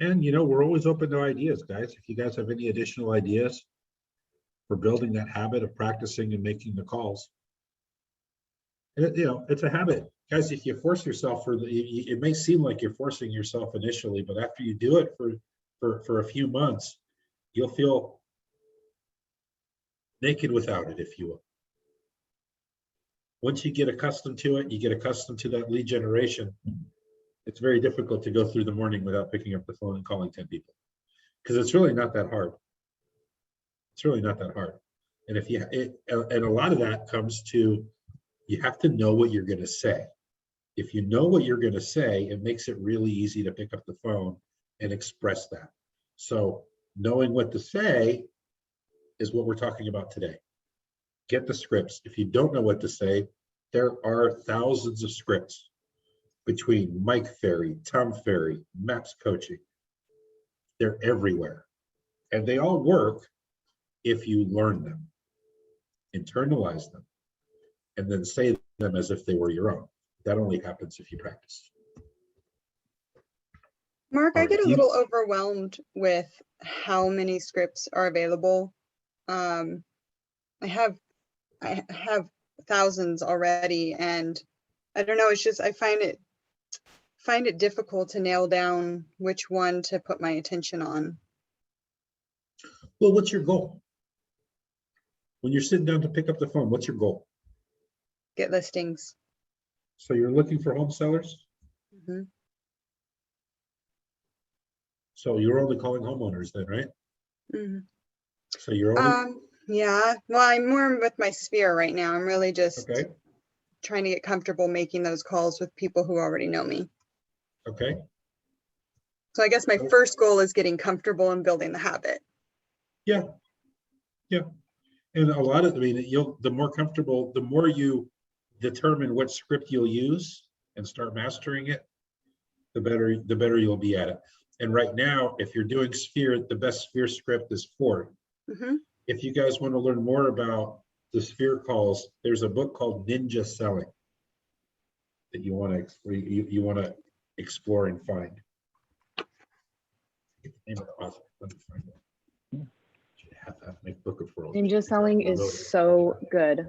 A: And we're always open to ideas, guys. If you guys have any additional ideas for building that habit of practicing and making the calls, it's a habit, guys. If you force yourself it may seem like you're forcing yourself initially, but after you do it for a few months, you'll feel naked without it, if you will. Once you get accustomed to it, you get accustomed to that lead generation. It's very difficult to go through the morning without picking up the phone and calling 10 people, because it's really not that hard. It's really not that hard. And and a lot of that comes to, you have to know what you're going to say. If you know what you're going to say, it makes it really easy to pick up the phone and express that. So knowing what to say is what we're talking about today. Get the scripts. If you don't know what to say, there are thousands of scripts between Mike Ferry, Tom Ferry, MAPS coaching. They're everywhere. And they all work if you learn them, internalize them, and then say them as if they were your own. That only happens if you practice.
B: Mark, I get a little overwhelmed with how many scripts are available. I have thousands already, and I don't know, it's just, I find it difficult to nail down which one to put my attention on.
A: Well, what's your goal? When you're sitting down to pick up the phone, what's your goal?
B: Get listings.
A: So you're looking for home sellers?
B: Mm-hmm.
A: So you're only calling homeowners then, right?
B: Mm-hmm.
A: So you're only
B: yeah, well, I'm more with my sphere right now. I'm really just
A: okay.
B: trying to get comfortable making those calls with people who already know me.
A: Okay.
B: So I guess my first goal is getting comfortable and building the habit.
A: Yeah. Yeah. And a lot of, the more comfortable, the more you determine what script you'll use and start mastering it, the better you'll be at it. And right now, if you're doing sphere, the best sphere script is 4.
B: Mm-hmm.
A: If you guys want to learn more about the sphere calls, there's a book called Ninja Selling that you want to explore and find. Get the name of the author. Let me find it. Should have that make book of world.
H: Ninja selling is so good.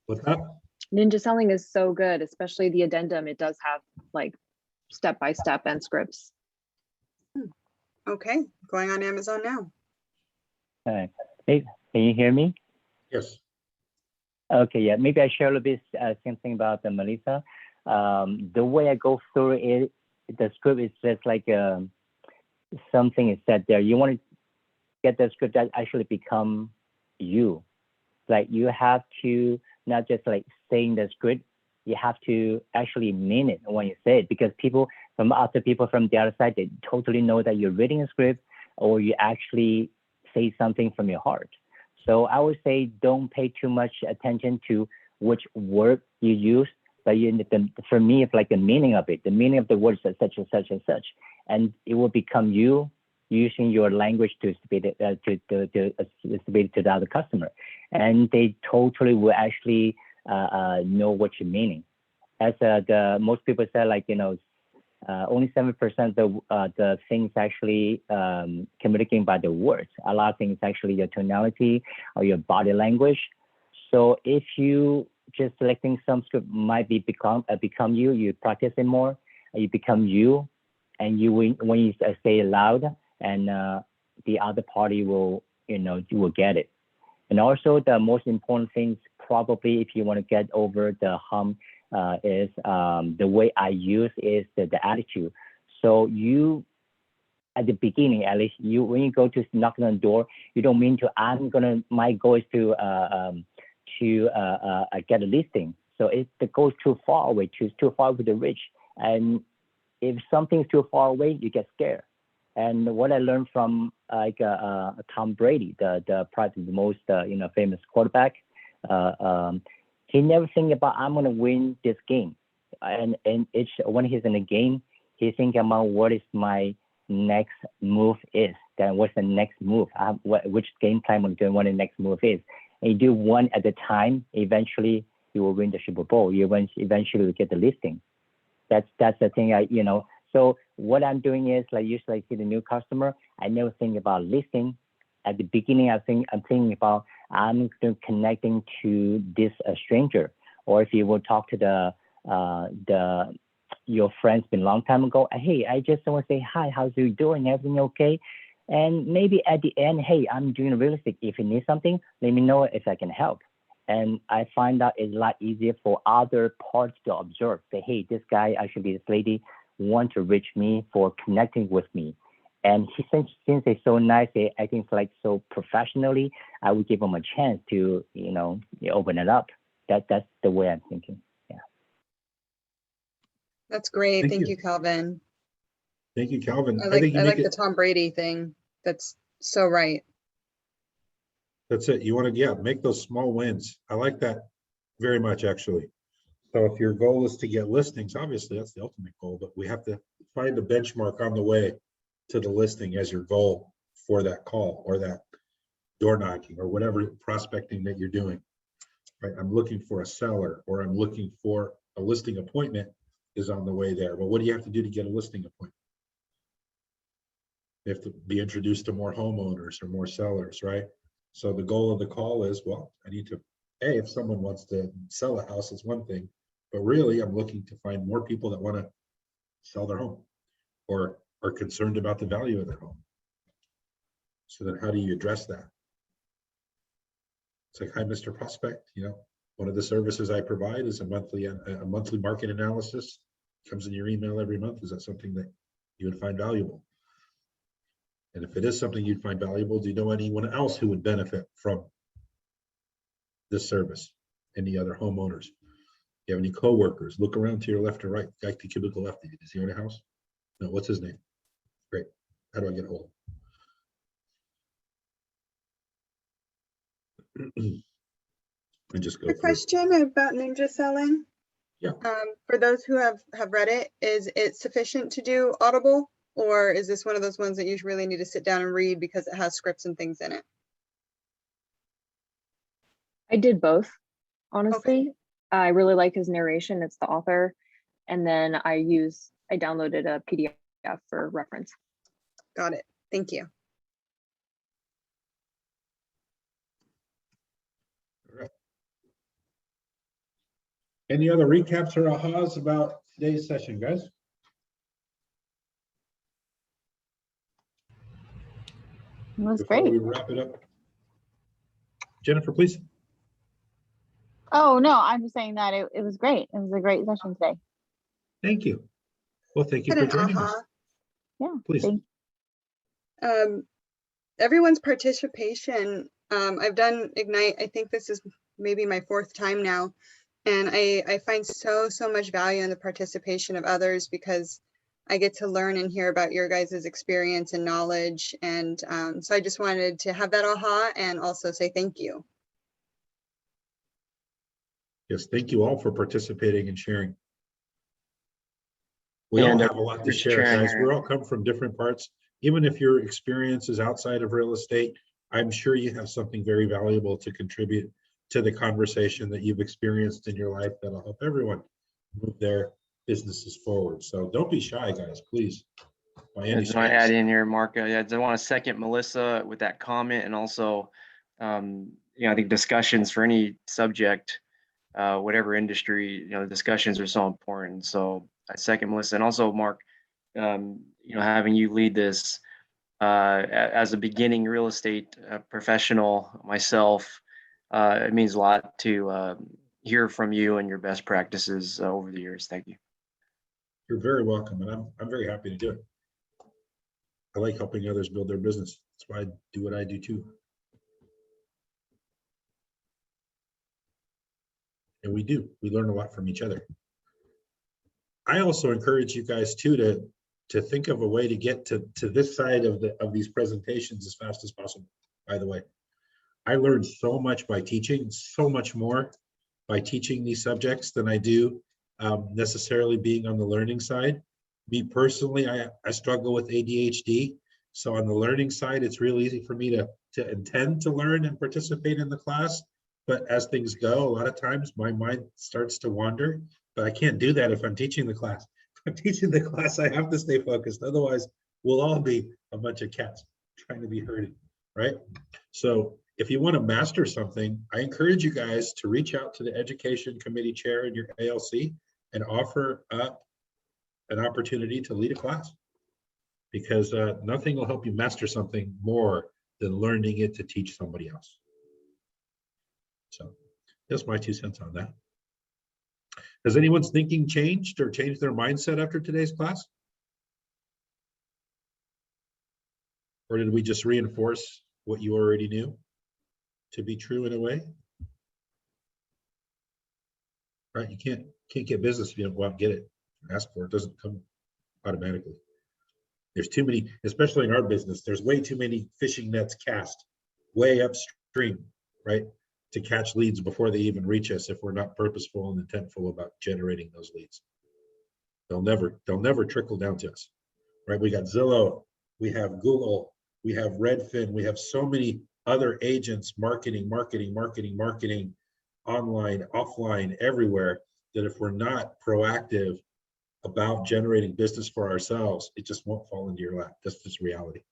A: What's that?
H: Ninja selling is so good, especially the addendum. It does have like step-by-step and scripts.
B: Okay, going on Amazon now.
J: Hey, can you hear me?
A: Yes.
J: Okay, yeah, maybe I share a little bit same thing about Melissa. The way I go through it, the script is just like something is said there. You want to get the script that actually become you. Like you have to not just like saying the script, you have to actually mean it when you say it, because people from the other side, they totally know that you're reading a script or you actually say something from your heart. So I would say don't pay too much attention to which word you use, but for me, it's like the meaning of it. The meaning of the words is such and such and such, and it will become you using your language to speak it to the other customer, and they totally will actually know what you're meaning. As most people say, like only 7% the things actually communicating by the words. A lot of things actually your tonality or your body language. So if you just selecting some script might become you. You practice it more, you become you, and when you say it loud, and the other party will you will get it. And also the most important things probably if you want to get over the hump is the way I use is the attitude. So you at the beginning, at least when you go to knock on the door, you don't mean to my goal is to get a listing. So if it goes too far away, too far with the reach, and if something's too far away, you get scared. And what I learned from Tom Brady, probably the most famous quarterback, he never think about I'm gonna win this game, and when he's in the game, he think about what is my next move is. Then what's the next move? Which game time I'm doing? What the next move is, and you do one at a time, eventually you will win the Super Bowl. You eventually will get the listing. That's the thing. So what I'm doing is, like, usually I see the new customer, I never think about listing. At the beginning, I'm thinking about I'm connecting to this stranger, or if you will talk to your friends been a long time ago. Hey, I just want to say hi. How's you doing? Everything okay? And maybe at the end, hey, I'm doing real estate. If you need something, let me know if I can help. And I find out it's a lot easier for other parts to observe. Say, hey, this guy, actually this lady, want to reach me for connecting with me. And since they're so nice, they acting like so professionally, I would give them a chance to, open it up. That's the way I'm thinking. Yeah.
B: That's great.
A: Thank
B: Thank
A: you.
B: you, Calvin.
A: Thank you, Calvin.
B: I
A: think you
B: like
A: make
B: the
A: it.
B: Tom Brady thing. That's so right.
A: That's it. You want to, make those small wins. I like that very much, actually. So if your goal is to get listings, obviously that's the ultimate goal, but we have to find a benchmark on the way to the listing as your goal for that call or that door knocking or whatever prospecting that you're doing. Right? I'm looking for a seller, or I'm looking for a listing appointment is on the way there. But what do you have to do to get a listing appointment? You have to be introduced to more homeowners or more sellers, right? So the goal of the call is, well, I need to, if someone wants to sell a house, it's one thing, but really I'm looking to find more people that want to sell their home or are concerned about the value of their home. So then how do you address that? It's like, hi, Mr. Prospect, one of the services I provide is a monthly market analysis. Comes in your email every month. Is that something that you would find valuable? And if it is something you'd find valuable, do you know anyone else who would benefit from this service? Any other homeowners? You have any coworkers? Look around to your left or right. Guy to the cubicle left. Does he own a house? No. What's his name? Great. How do I get a hold of him? And just go
B: A
A: through.
B: question about ninja selling.
A: Yeah.
B: For those who have read it, is it sufficient to do Audible? Or is this one of those ones that you really need to sit down and read because it has scripts and things in it?
H: I did both, honestly. I really like his narration. It's the author. And then I downloaded a PDF for reference.
B: Got it. Thank you.
A: All right. Any other recaps or ahas about today's session, guys?
F: It was
A: Before
F: great.
A: we wrap it up, Jennifer, please.
F: Oh, no, I'm just saying that it was great. It was a great session today.
A: Thank you. Well, thank you
B: Had
A: for
B: an
A: joining us.
B: aha.
F: Yeah.
A: Please.
F: Thank
B: Everyone's participation. I've done Ignite. I think this is maybe my 4th time now. And I find so much value in the participation of others because I get to learn and hear about your guys' experience and knowledge. And so I just wanted to have that aha and also say thank you.
A: Yes, thank you all for participating and sharing. We
D: And
A: all have a lot to share, guys. We all come from different parts. Even if your experience is outside of real estate, I'm sure you have something very valuable to contribute to the conversation that you've experienced in your life that'll help everyone move their businesses forward. So don't be shy, guys, please.
D: I just want to add in here, Mark. I want to second Melissa with that comment, and also, I think discussions for any subject, whatever industry, discussions are so important. So I second Melissa, and also Mark, having you lead this as a beginning real estate professional myself, it means a lot to hear from you and your best practices over the years. Thank you.
A: You're very welcome, and I'm very happy to do it. I like helping others build their business. That's why I do what I do too. And we learn a lot from each other. I also encourage you guys too to think of a way to get to this side of these presentations as fast as possible. By the way, I learned so much by teaching, so much more by teaching these subjects than I do necessarily being on the learning side. Me personally, I struggle with ADHD. So on the learning side, it's real easy for me to intend to learn and participate in the class. But as things go, a lot of times my mind starts to wander, but I can't do that if I'm teaching the class. If I'm teaching the class, I have to stay focused. Otherwise, we'll all be a bunch of cats trying to be herded, right? So if you want to master something, I encourage you guys to reach out to the education committee chair in your ALC and offer up an opportunity to lead a class, because nothing will help you master something more than learning it to teach somebody else. So that's my 2 cents on that. Has anyone's thinking changed or changed their mindset after today's class? Or did we just reinforce what you already knew to be true in a way? Right, you can't get business if you don't go out and get it. Ask for it, it doesn't come automatically. There's too many, especially in our business, there's way too many fishing nets cast way upstream, right? To catch leads before they even reach us if we're not purposeful and intentful about generating those leads. They'll never trickle down to us, right? We got Zillow, we have Google, we have Redfin, we have so many other agents, marketing, online, offline, everywhere, that if we're not proactive about generating business for ourselves, it just won't fall into your lap. That's just reality.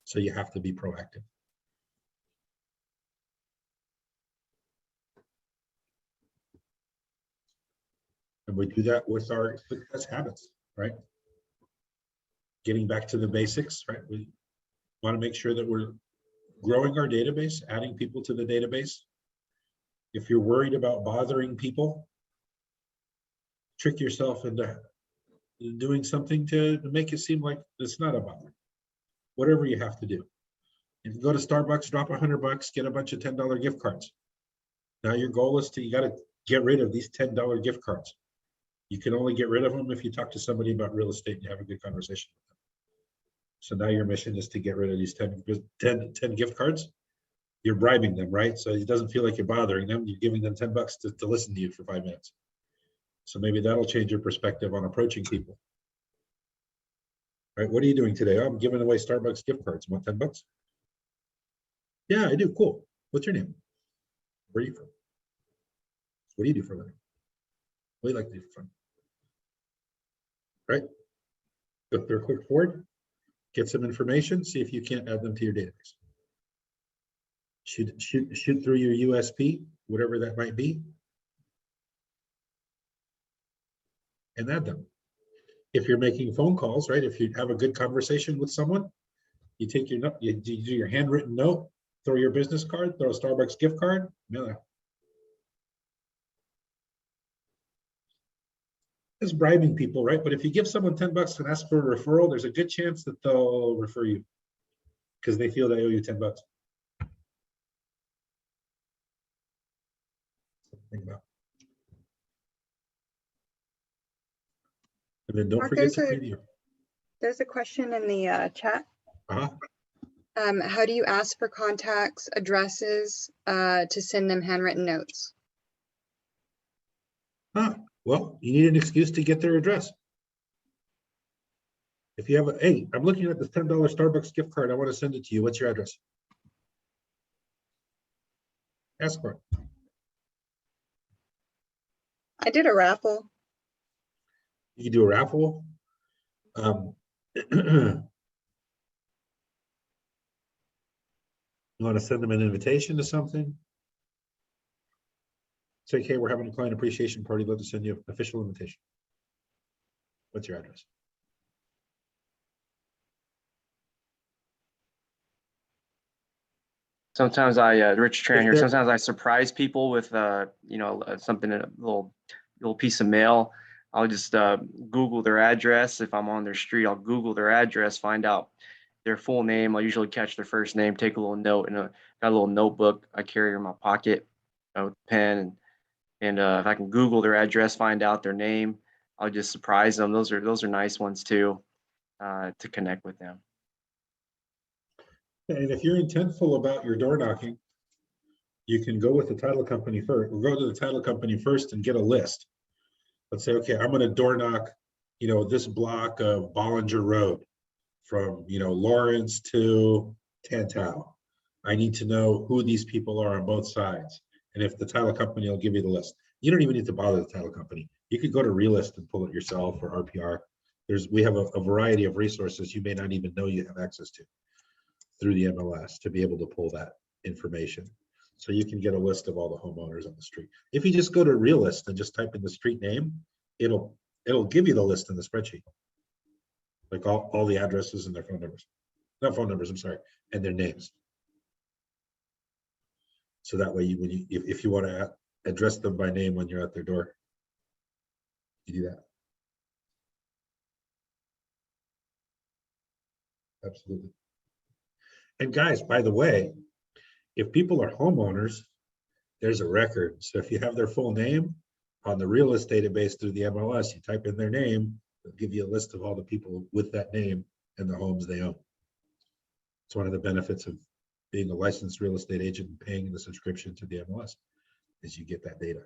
A: So you have to be proactive. And we do that with our success habits, right? Getting back to the basics, right? We want to make sure that we're growing our database, adding people to the database. If you're worried about bothering people, trick yourself into doing something to make it seem like it's not a bother. Whatever you have to do. If you go to Starbucks, drop $100, get a bunch of $10 gift cards. Now your goal is you got to get rid of these $10 gift cards. You can only get rid of them if you talk to somebody about real estate and you have a good conversation with them. So now your mission is to get rid of these 10 gift cards. You're bribing them, right? So it doesn't feel like you're bothering them. You're giving them $10 to listen to you for 5 minutes. So maybe that'll change your perspective on approaching people. Right? What are you doing today? Oh, I'm giving away Starbucks gift cards. Want $10? Yeah, I do. Cool. What's your name? Where are you from? What do you do for a living? What do you like to do for fun? Right? Go through a quick forward, get some information, see if you can't add them to your database. Shoot through your USP, whatever that might be, and add them. If you're making phone calls, right? If you have a good conversation with someone, you take your note, you do your handwritten note, throw your business card, throw a Starbucks gift card, mail it. It's bribing people, right? But if you give someone $10 and ask for a referral, there's a good chance that they'll refer you because they feel they owe you $10. Think about. And then don't
B: Mark,
A: forget to pay the.
B: There's a question in the chat.
A: Uh-huh.
B: How do you ask for contacts, addresses to send them handwritten notes?
A: Well, you need an excuse to get their address. If you have a, hey, I'm looking at this $10 Starbucks gift card. I want to send it to you. What's your address? Ask for it.
B: I did a raffle.
A: You can do a raffle. You want to send them an invitation to something? Say, okay, we're having a client appreciation party. Love to send you an official invitation. What's your address?
D: Sometimes Rich Tran here, sometimes I surprise people with, something, a little piece of mail. I'll just Google their address. If I'm on their street, I'll Google their address, find out their full name. I'll usually catch their first name, take a little note, and got a little notebook I carry in my pocket with a pen. And if I can Google their address, find out their name, I'll just surprise them. Those are nice ones too, to connect with them.
A: And if you're intentful about your door knocking, you can go with the title company first, or go to the title company first and get a list. Let's say, okay, I'm going to door knock, this block of Bollinger Road from, Lawrence to Tantau. I need to know who these people are on both sides. And if the title company will give you the list, you don't even need to bother the title company. You could go to Realist and pull it yourself, or RPR. We have a variety of resources you may not even know you have access to through the MLS to be able to pull that information. So you can get a list of all the homeowners on the street. If you just go to Realist and just type in the street name, it'll give you the list in the spreadsheet. Like all the addresses and their phone numbers. Not phone numbers, I'm sorry, and their names. So that way, if you want to address them by name when you're at their door, you do that. Absolutely. And guys, by the way, if people are homeowners, there's a record. So if you have their full name on the Realist database through the MLS, you type in their name, it'll give you a list of all the people with that name and the homes they own. It's one of the benefits of being a licensed real estate agent and paying the subscription to the MLS, is you get that data.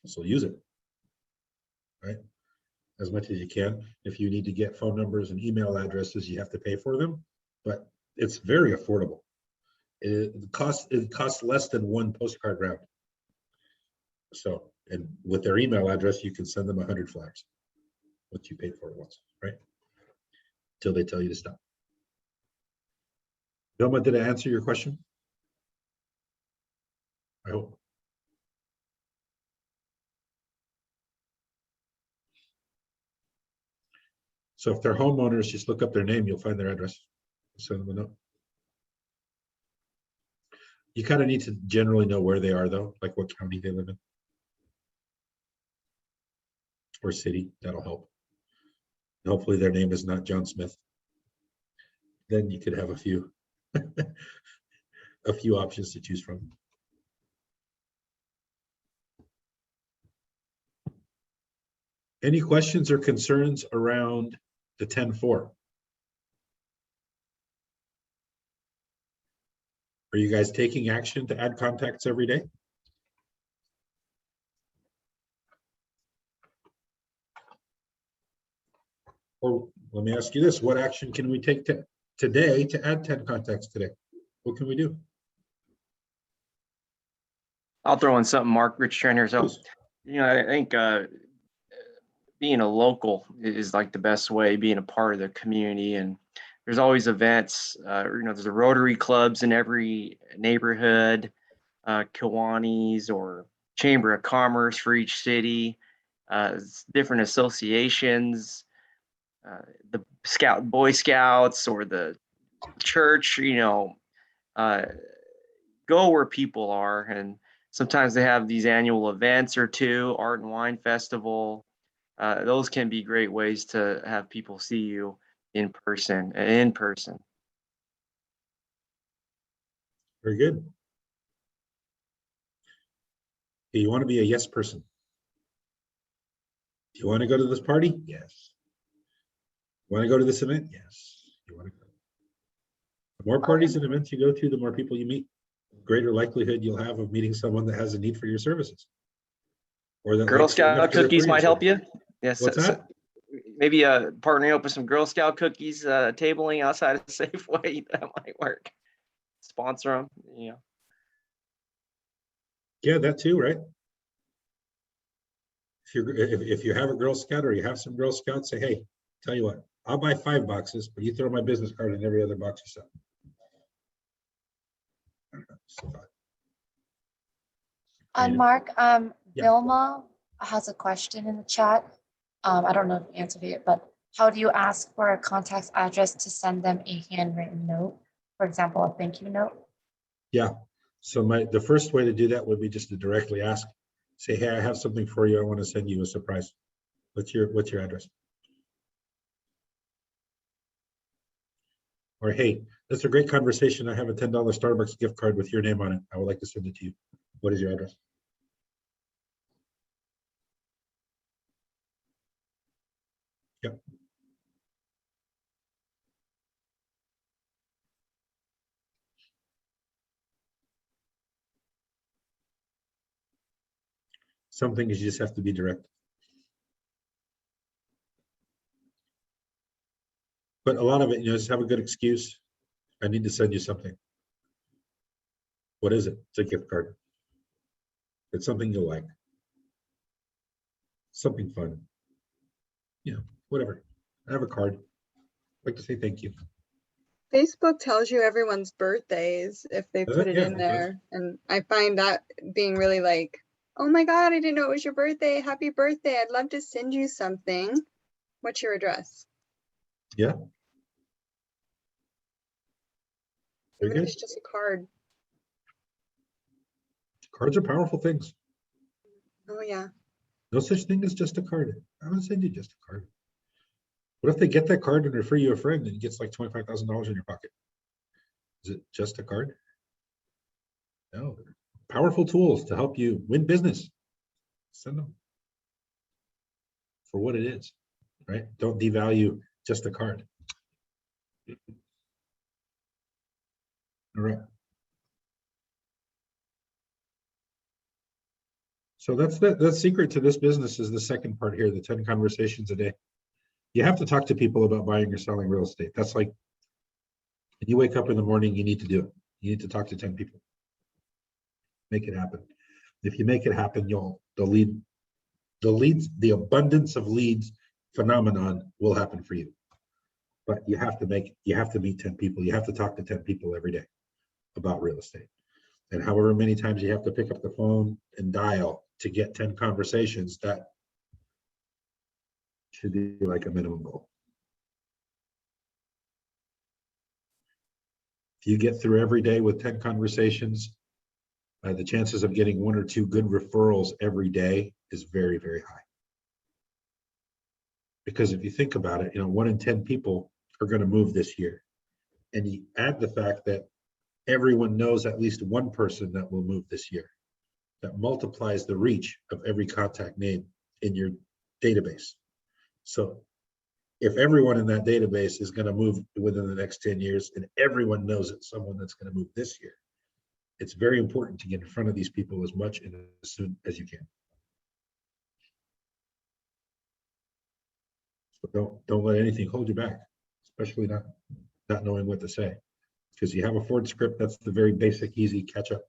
A: So use it, right? As much as you can. If you need to get phone numbers and email addresses, you have to pay for them, but it's very affordable. It costs less than one postcard round. So, and with their email address, you can send them 100 flyers, what you paid for it once, right? Till they tell you to stop. Vilma, did I answer your question? I hope. So if they're homeowners, just look up their name, you'll find their address. Send them a note. You kind of need to generally know where they are though, like what county they live in. Or city, that'll help. And hopefully their name is not John Smith. Then you could have a few options to choose from. Any questions or concerns around the 10-4? Are you guys taking action to add contacts every day? Or let me ask you this, what action can we take today to add 10 contacts today? What can we do?
D: I'll throw in something, Mark, Rich Trainer. So,
A: Please.
D: I think being a local is like the best way, being a part of the community. And there's always events, there's a Rotary clubs in every neighborhood, Kiwanis or Chamber of Commerce for each city, different associations, the Boy Scouts or the church, go where people are. And sometimes they have these annual events or two, Art and Wine Festival. Those can be great ways to have people see you in person.
A: Very good. Do you want to be a yes person? Do you want to go to this party? Yes. You want to go to this event? Yes. You want to go. The more parties and events you go to, the more people you meet, the greater likelihood you'll have of meeting someone that has a need for your services. Or that
D: Girl Scout cookies might help you. Yes.
A: What's that?
D: Maybe partnering up with some Girl Scout cookies, tabling outside of Safeway, that might work. Sponsor them,
A: Yeah, that too, right? If you have a Girl Scout or you have some Girl Scouts, say, hey, tell you what, I'll buy 5 boxes, but you throw my business card in every other box you sell.
K: Mark,
A: Yeah.
K: Vilma has a question in the chat. I don't know the answer to it, but how do you ask for a contact's address to send them a handwritten note? For example, a thank you note?
A: Yeah, so the first way to do that would be just to directly ask, say, hey, I have something for you. I want to send you a surprise. What's your address? Or, hey, that's a great conversation. I have a $10 Starbucks gift card with your name on it. I would like to send it to you. What is your address? Yep. Some things you just have to be direct. But a lot of it, just have a good excuse. I need to send you something. What is it? It's a gift card. It's something you'll like. Something fun. Yeah, whatever. I have a card. I'd like to say thank you.
B: Facebook tells you everyone's birthdays if they
A: Does
B: put
A: it?
B: it
A: Yeah,
B: in
A: it does.
B: there. And I find that being really like, oh my God, I didn't know it was your birthday. Happy birthday. I'd love to send you something. What's your address?
A: Yeah. Very
B: Even if
A: good.
B: it's just a card.
A: Cards are powerful things.
B: Oh yeah.
A: No such thing as just a card. I'm gonna send you just a card. What if they get that card and refer you a friend and he gets like $25,000 in your pocket? Is it just a card? No. Powerful tools to help you win business. Send them for what it is, right? Don't devalue just a card. All right. So that's the secret to this business is the second part here, the 10 conversations a day. You have to talk to people about buying or selling real estate. That's like, when you wake up in the morning, you need to do it. You need to talk to 10 people. Make it happen. If you make it happen, the abundance of leads phenomenon will happen for you. But you have to meet 10 people. You have to talk to 10 people every day about real estate. And however many times you have to pick up the phone and dial to get 10 conversations, that should be like a minimum goal. If you get through every day with 10 conversations, the chances of getting 1 or 2 good referrals every day is very, very high. Because if you think about it, 1 in 10 people are going to move this year. And you add the fact that everyone knows at least one person that will move this year. That multiplies the reach of every contact name in your database. So if everyone in that database is going to move within the next 10 years and everyone knows it's someone that's going to move this year, it's very important to get in front of these people as much and as soon as you can. So don't let anything hold you back, especially not knowing what to say. Because you have a Ford script, that's the very basic, easy catch up.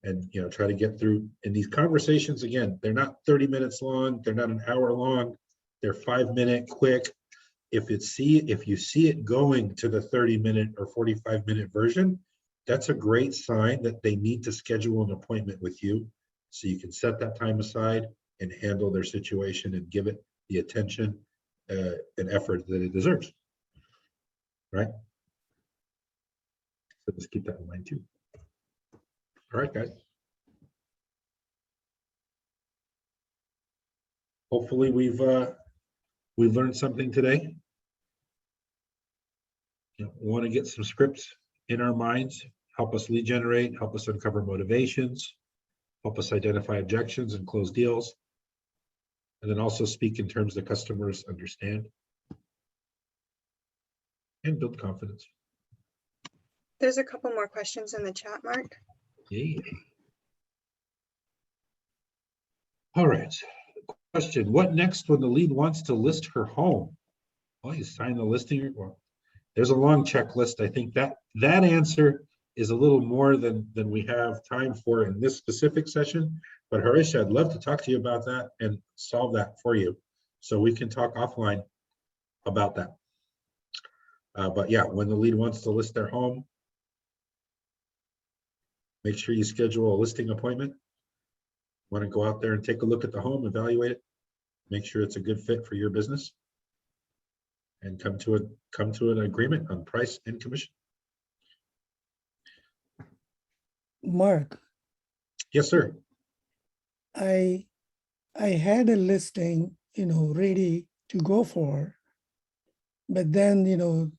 A: And try to get through. And these conversations, again, they're not 30 minutes long, they're not an hour long, they're 5-minute quick. If you see it going to the 30-minute or 45-minute version, that's a great sign that they need to schedule an appointment with you so you can set that time aside and handle their situation and give it the attention and effort that it deserves. Right? So just keep that in mind too. All right, guys. Hopefully we've learned something today. We want to get some scripts in our minds, help us lead generate, help us uncover motivations, help us identify objections and close deals, and then also speak in terms that customers understand and build confidence.
B: There's a couple more questions in the chat, Mark.
A: Yay. All right. Question: what next when the lead wants to list her home? Well, you sign the listing. Well, there's a long checklist. I think that answer is a little more than we have time for in this specific session. But Harish, I'd love to talk to you about that and solve that for you, so we can talk offline about that. But yeah, when the lead wants to list their home, make sure you schedule a listing appointment. Want to go out there and take a look at the home, evaluate it, make sure it's a good fit for your business, and come to an agreement on price and commission.
L: Mark.
A: Yes, sir.
L: I had a listing, ready to go for, but then,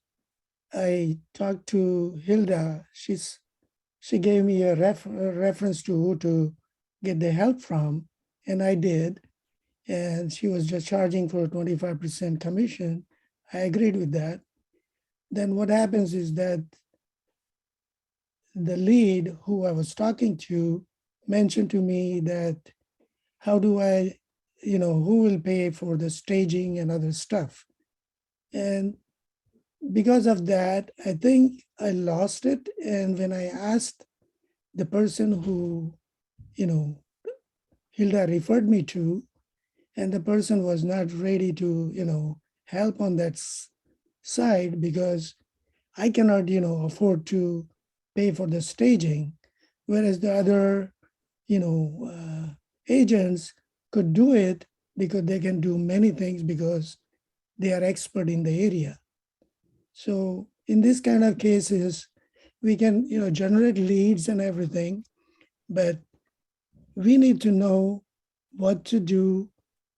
L: I talked to Hilda. She gave me a reference to who to get the help from, and I did. And she was just charging for a 25% commission. I agreed with that. Then what happens is that the lead who I was talking to mentioned to me that how do I, who will pay for the staging and other stuff? And because of that, I think I lost it. And when I asked the person who, Hilda referred me to, and the person was not ready to, help on that side because I cannot, afford to pay for the staging, whereas the other, agents could do it because they can do many things because they are expert in the area. So in this kind of cases, we can, generate leads and everything, but we need to know what to do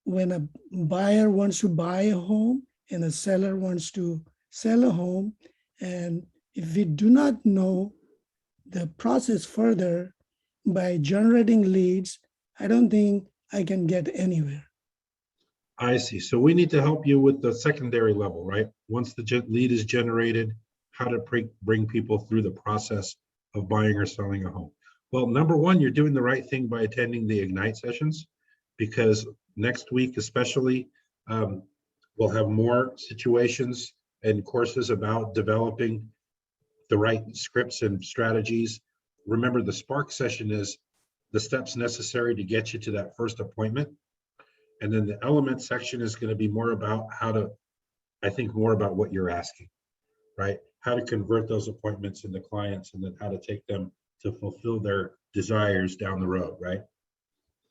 L: when a buyer wants to buy a home and a seller wants to sell a home. And if we do not know the process further by generating leads, I don't think I can get anywhere.
A: I see. So we need to help you with the secondary level, right? Once the lead is generated, how to bring people through the process of buying or selling a home. Well, number one, you're doing the right thing by attending the Ignite sessions, because next week especially, we'll have more situations and courses about developing the right scripts and strategies. Remember, the Spark session is the steps necessary to get you to that first appointment. And then the element section is going to be more about how to, I think more about what you're asking, right? How to convert those appointments into clients, and then how to take them to fulfill their desires down the road, right?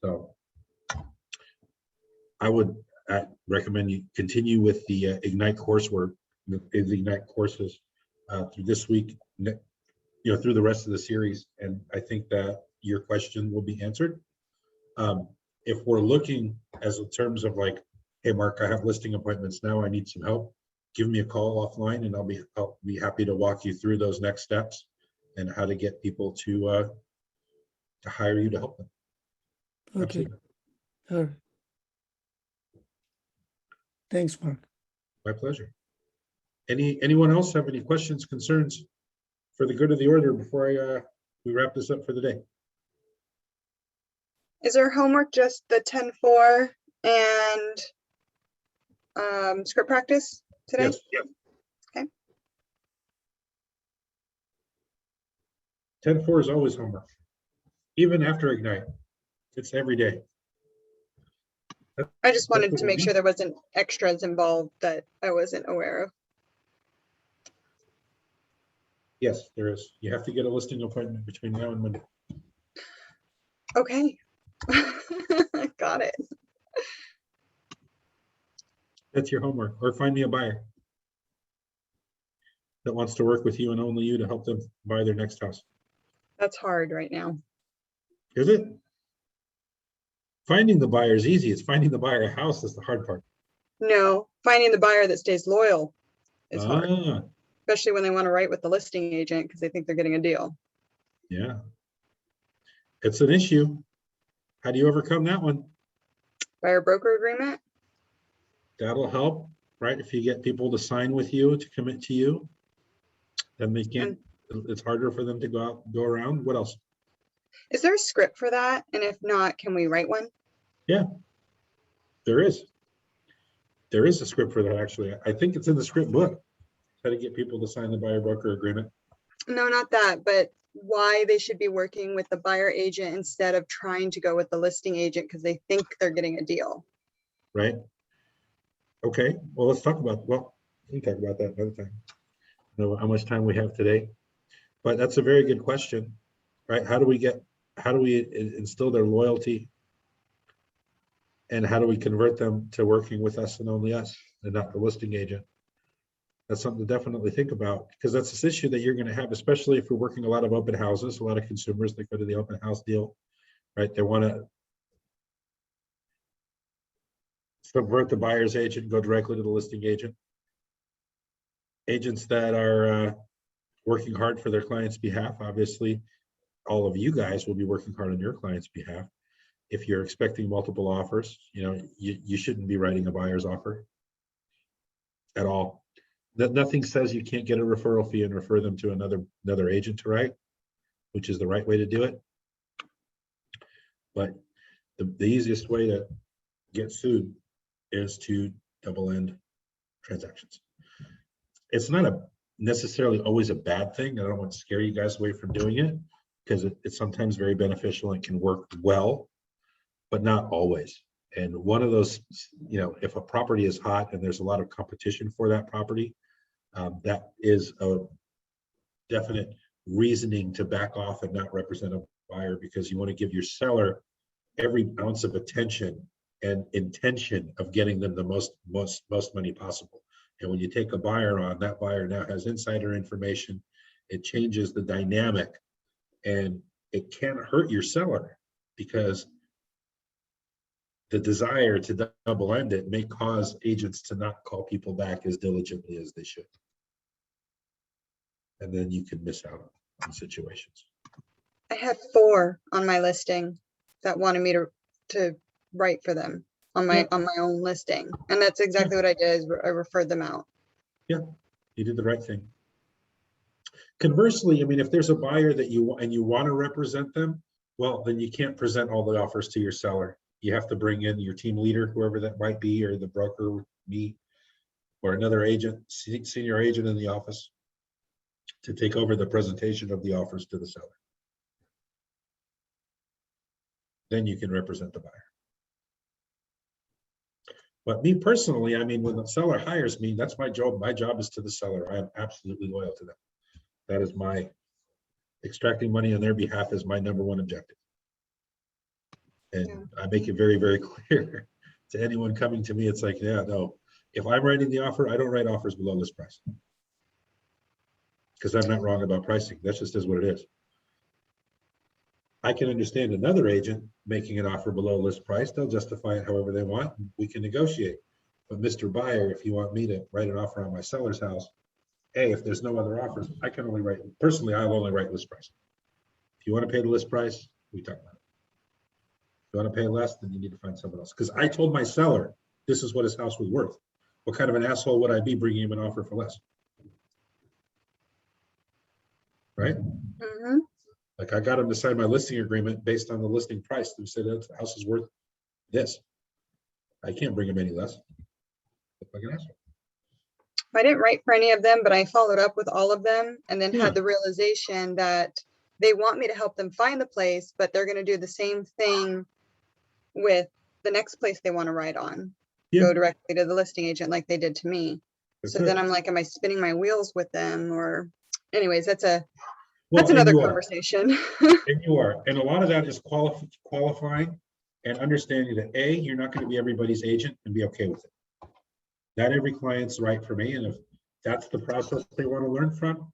A: So I would recommend you continue with the Ignite coursework, the Ignite courses through this week, through the rest of the series. And I think that your question will be answered. If we're looking as in terms of like, hey, Mark, I have listing appointments now, I need some help, give me a call offline and I'll be happy to walk you through those next steps and how to get people to hire you to help them.
L: Okay.
A: Absolutely.
L: All right. Thanks, Mark.
A: My pleasure. Anyone else have any questions, concerns for the good of the order before we wrap this up for the day?
B: Is our homework just the 10-4 and script practice today?
A: Yes.
B: Okay.
A: 10-4 is always homework, even after Ignite. It's every day.
B: I just wanted to make sure there wasn't extras involved that I wasn't aware of.
A: Yes, there is. You have to get a listing appointment between now and Monday.
B: Okay. Got it.
A: That's your homework. Or find me a buyer that wants to work with you and only you to help them buy their next house.
B: That's hard right now.
A: Is it? Finding the buyer is easy. It's finding the buyer a house that's the hard part.
B: No, finding the buyer that stays loyal is hard,
A: Ah,
B: especially when they want to write with the listing agent because they think they're getting a deal.
A: yeah. It's an issue. How do you overcome that one?
B: Buyer broker agreement?
A: That'll help, right? If you get people to sign with you, to commit to you, then they can't, it's harder for them to go around. What else?
B: Is there a script for that? And if not, can we write one?
A: Yeah, there is. There is a script for that, actually. I think it's in the script book, how to get people to sign the buyer broker agreement.
B: No, not that, but why they should be working with the buyer agent instead of trying to go with the listing agent because they think they're getting a deal.
A: Right? Okay, well, let's talk about, we can talk about that another time. I don't know how much time we have today, but that's a very good question, right? How do we instill their loyalty, and how do we convert them to working with us and only us and not the listing agent? That's something to definitely think about, because that's this issue that you're going to have, especially if we're working a lot of open houses, a lot of consumers that go to the open house deal, right? They want to subvert the buyer's agent, go directly to the listing agent. Agents that are working hard for their client's behalf, obviously, all of you guys will be working hard on your client's behalf. If you're expecting multiple offers, you shouldn't be writing a buyer's offer at all. Nothing says you can't get a referral fee and refer them to another agent to write, which is the right way to do it. But the easiest way to get sued is to double end transactions. it's not necessarily always a bad thing. I don't want to scare you guys away from doing it, because it's sometimes very beneficial and can work well, but not always. And one of those, if a property is hot and there's a lot of competition for that property, that is a definite reasoning to back off and not represent a buyer, because you want to give your seller every ounce of attention and intention of getting them the most money possible. And when you take a buyer on, that buyer now has insider information. It changes the dynamic, and it can't hurt your seller, because the desire to double end it may cause agents to not call people back as diligently as they should. And then you can miss out on situations.
B: I had 4 on my listing that wanted me to write for them on my own listing, and that's exactly what I did. Is I referred them out.
A: Yeah, you did the right thing. Conversely, I mean, if there's a buyer that you want to represent them, well, then you can't present all the offers to your seller. You have to bring in your team leader, whoever that might be, or the broker, me, or another agent, senior agent in the office, to take over the presentation of the offers to the seller. Then you can represent the buyer. But me personally, I mean, when the seller hires me, that's my job. My job is to the seller. I am absolutely loyal to them. That is my extracting money on their behalf is my #1 objective. And I make it very, very clear to anyone coming to me. It's like, yeah, no, if I'm writing the offer, I don't write offers below list price, because I'm not wrong about pricing. That just is what it is. I can understand another agent making an offer below list price. They'll justify it however they want. We can negotiate. But Mr. Buyer, if you want me to write an offer on my seller's house, if there's no other offers, I can only write, personally, I'll only write list price. If you want to pay the list price, we talk about it. If you want to pay less, then you need to find someone else. Because I told my seller, this is what his house was worth. What kind of an asshole would I be bringing him an offer for less? Right?
B: Mm-hmm.
A: Like, I got him to sign my listing agreement based on the listing price. They said the house is worth this. I can't bring him any less. Look like an asshole.
B: I didn't write for any of them, but I followed up with all of them, and then had the realization that they want me to help them find the place, but they're going to do the same thing with the next place they want to write on. Go directly to the listing agent like they did to me. So then I'm like, am I spinning my wheels with them? Or anyways, that's another conversation.
A: And you are. And a lot of that is qualifying and understanding that you're not going to be everybody's agent, and be okay with it. Not every client's right for me. And if that's the process they want to learn from,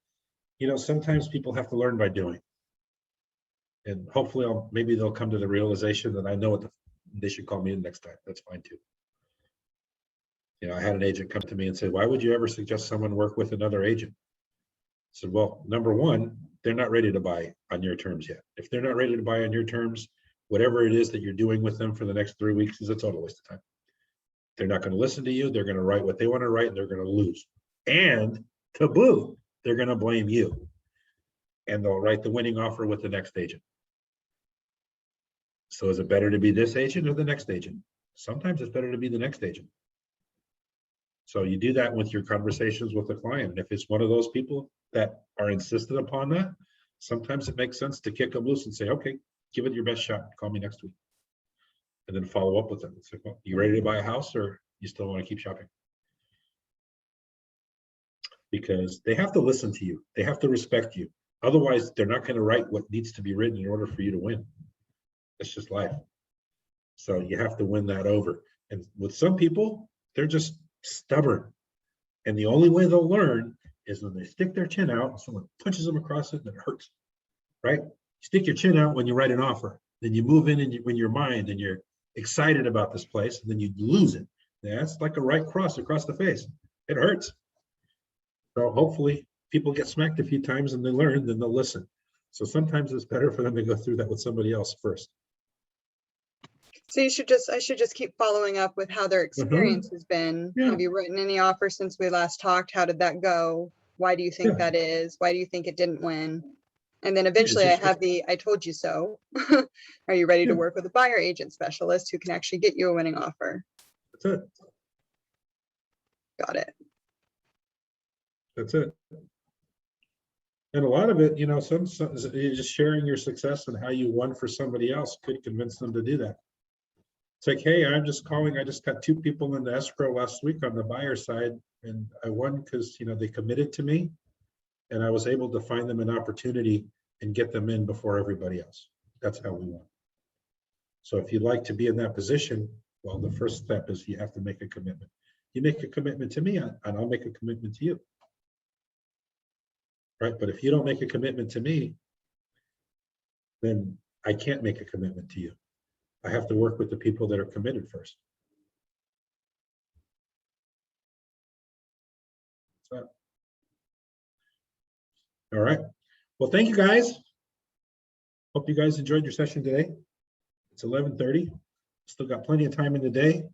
A: sometimes people have to learn by doing. And hopefully maybe they'll come to the realization that I know what they should call me in next time. That's fine too. I had an agent come to me and say, why would you ever suggest someone work with another agent? I said, well, #1, they're not ready to buy on your terms yet. If they're not ready to buy on your terms, whatever it is that you're doing with them for the next 3 weeks is a total waste of time. They're not going to listen to you. They're going to write what they want to write, and they're going to lose. And to boot, they're going to blame you. And they'll write the winning offer with the next agent. So is it better to be this agent or the next agent? Sometimes it's better to be the next agent. So you do that with your conversations with the client. And if it's one of those people that are insistent upon that, sometimes it makes sense to kick them loose and say, okay, give it your best shot. Call me next week. And then follow up with them. It's like, well, you ready to buy a house, or you still want to keep shopping? Because they have to listen to you. They have to respect you. Otherwise, they're not going to write what needs to be written in order for you to win. It's just life. So you have to win that over. And with some people, they're just stubborn. And the only way they'll learn is when they stick their chin out and someone punches them across it and it hurts. Right? You stick your chin out when you write an offer. Then you move in when your mind and you're excited about this place, and then you lose it. That's like a right cross across the face. It hurts. So hopefully people get smacked a few times and they learn, then they'll listen. So sometimes it's better for them to go through that with somebody else first.
B: So I should just keep following up with how their experience has been.
A: Yeah.
B: Have you written any offers since we last talked? How did that go? Why do you think that is? Why do you think it didn't win? And then eventually I have I told you so. Are you ready to work with a buyer agent specialist who can actually get you a winning offer?
A: That's it.
B: Got it.
A: That's it. And a lot of it, you know, some just sharing your success and how you won for somebody else could convince them to do that. It's like, hey, I'm just calling. I just got 2 people in the escrow last week on the buyer side, and I won because, you know, they committed to me, and I was able to find them an opportunity and get them in before everybody else. That's how we won. So if you'd like to be in that position, well, the first step is you have to make a commitment. You make a commitment to me, and I'll make a commitment to you. Right? But if you don't make a commitment to me, then I can't make a commitment to you. I have to work with the people that are committed first. So, all right. Well, thank you guys. Hope you guys enjoyed your session today. It's 11:30. Still got plenty of time in the day.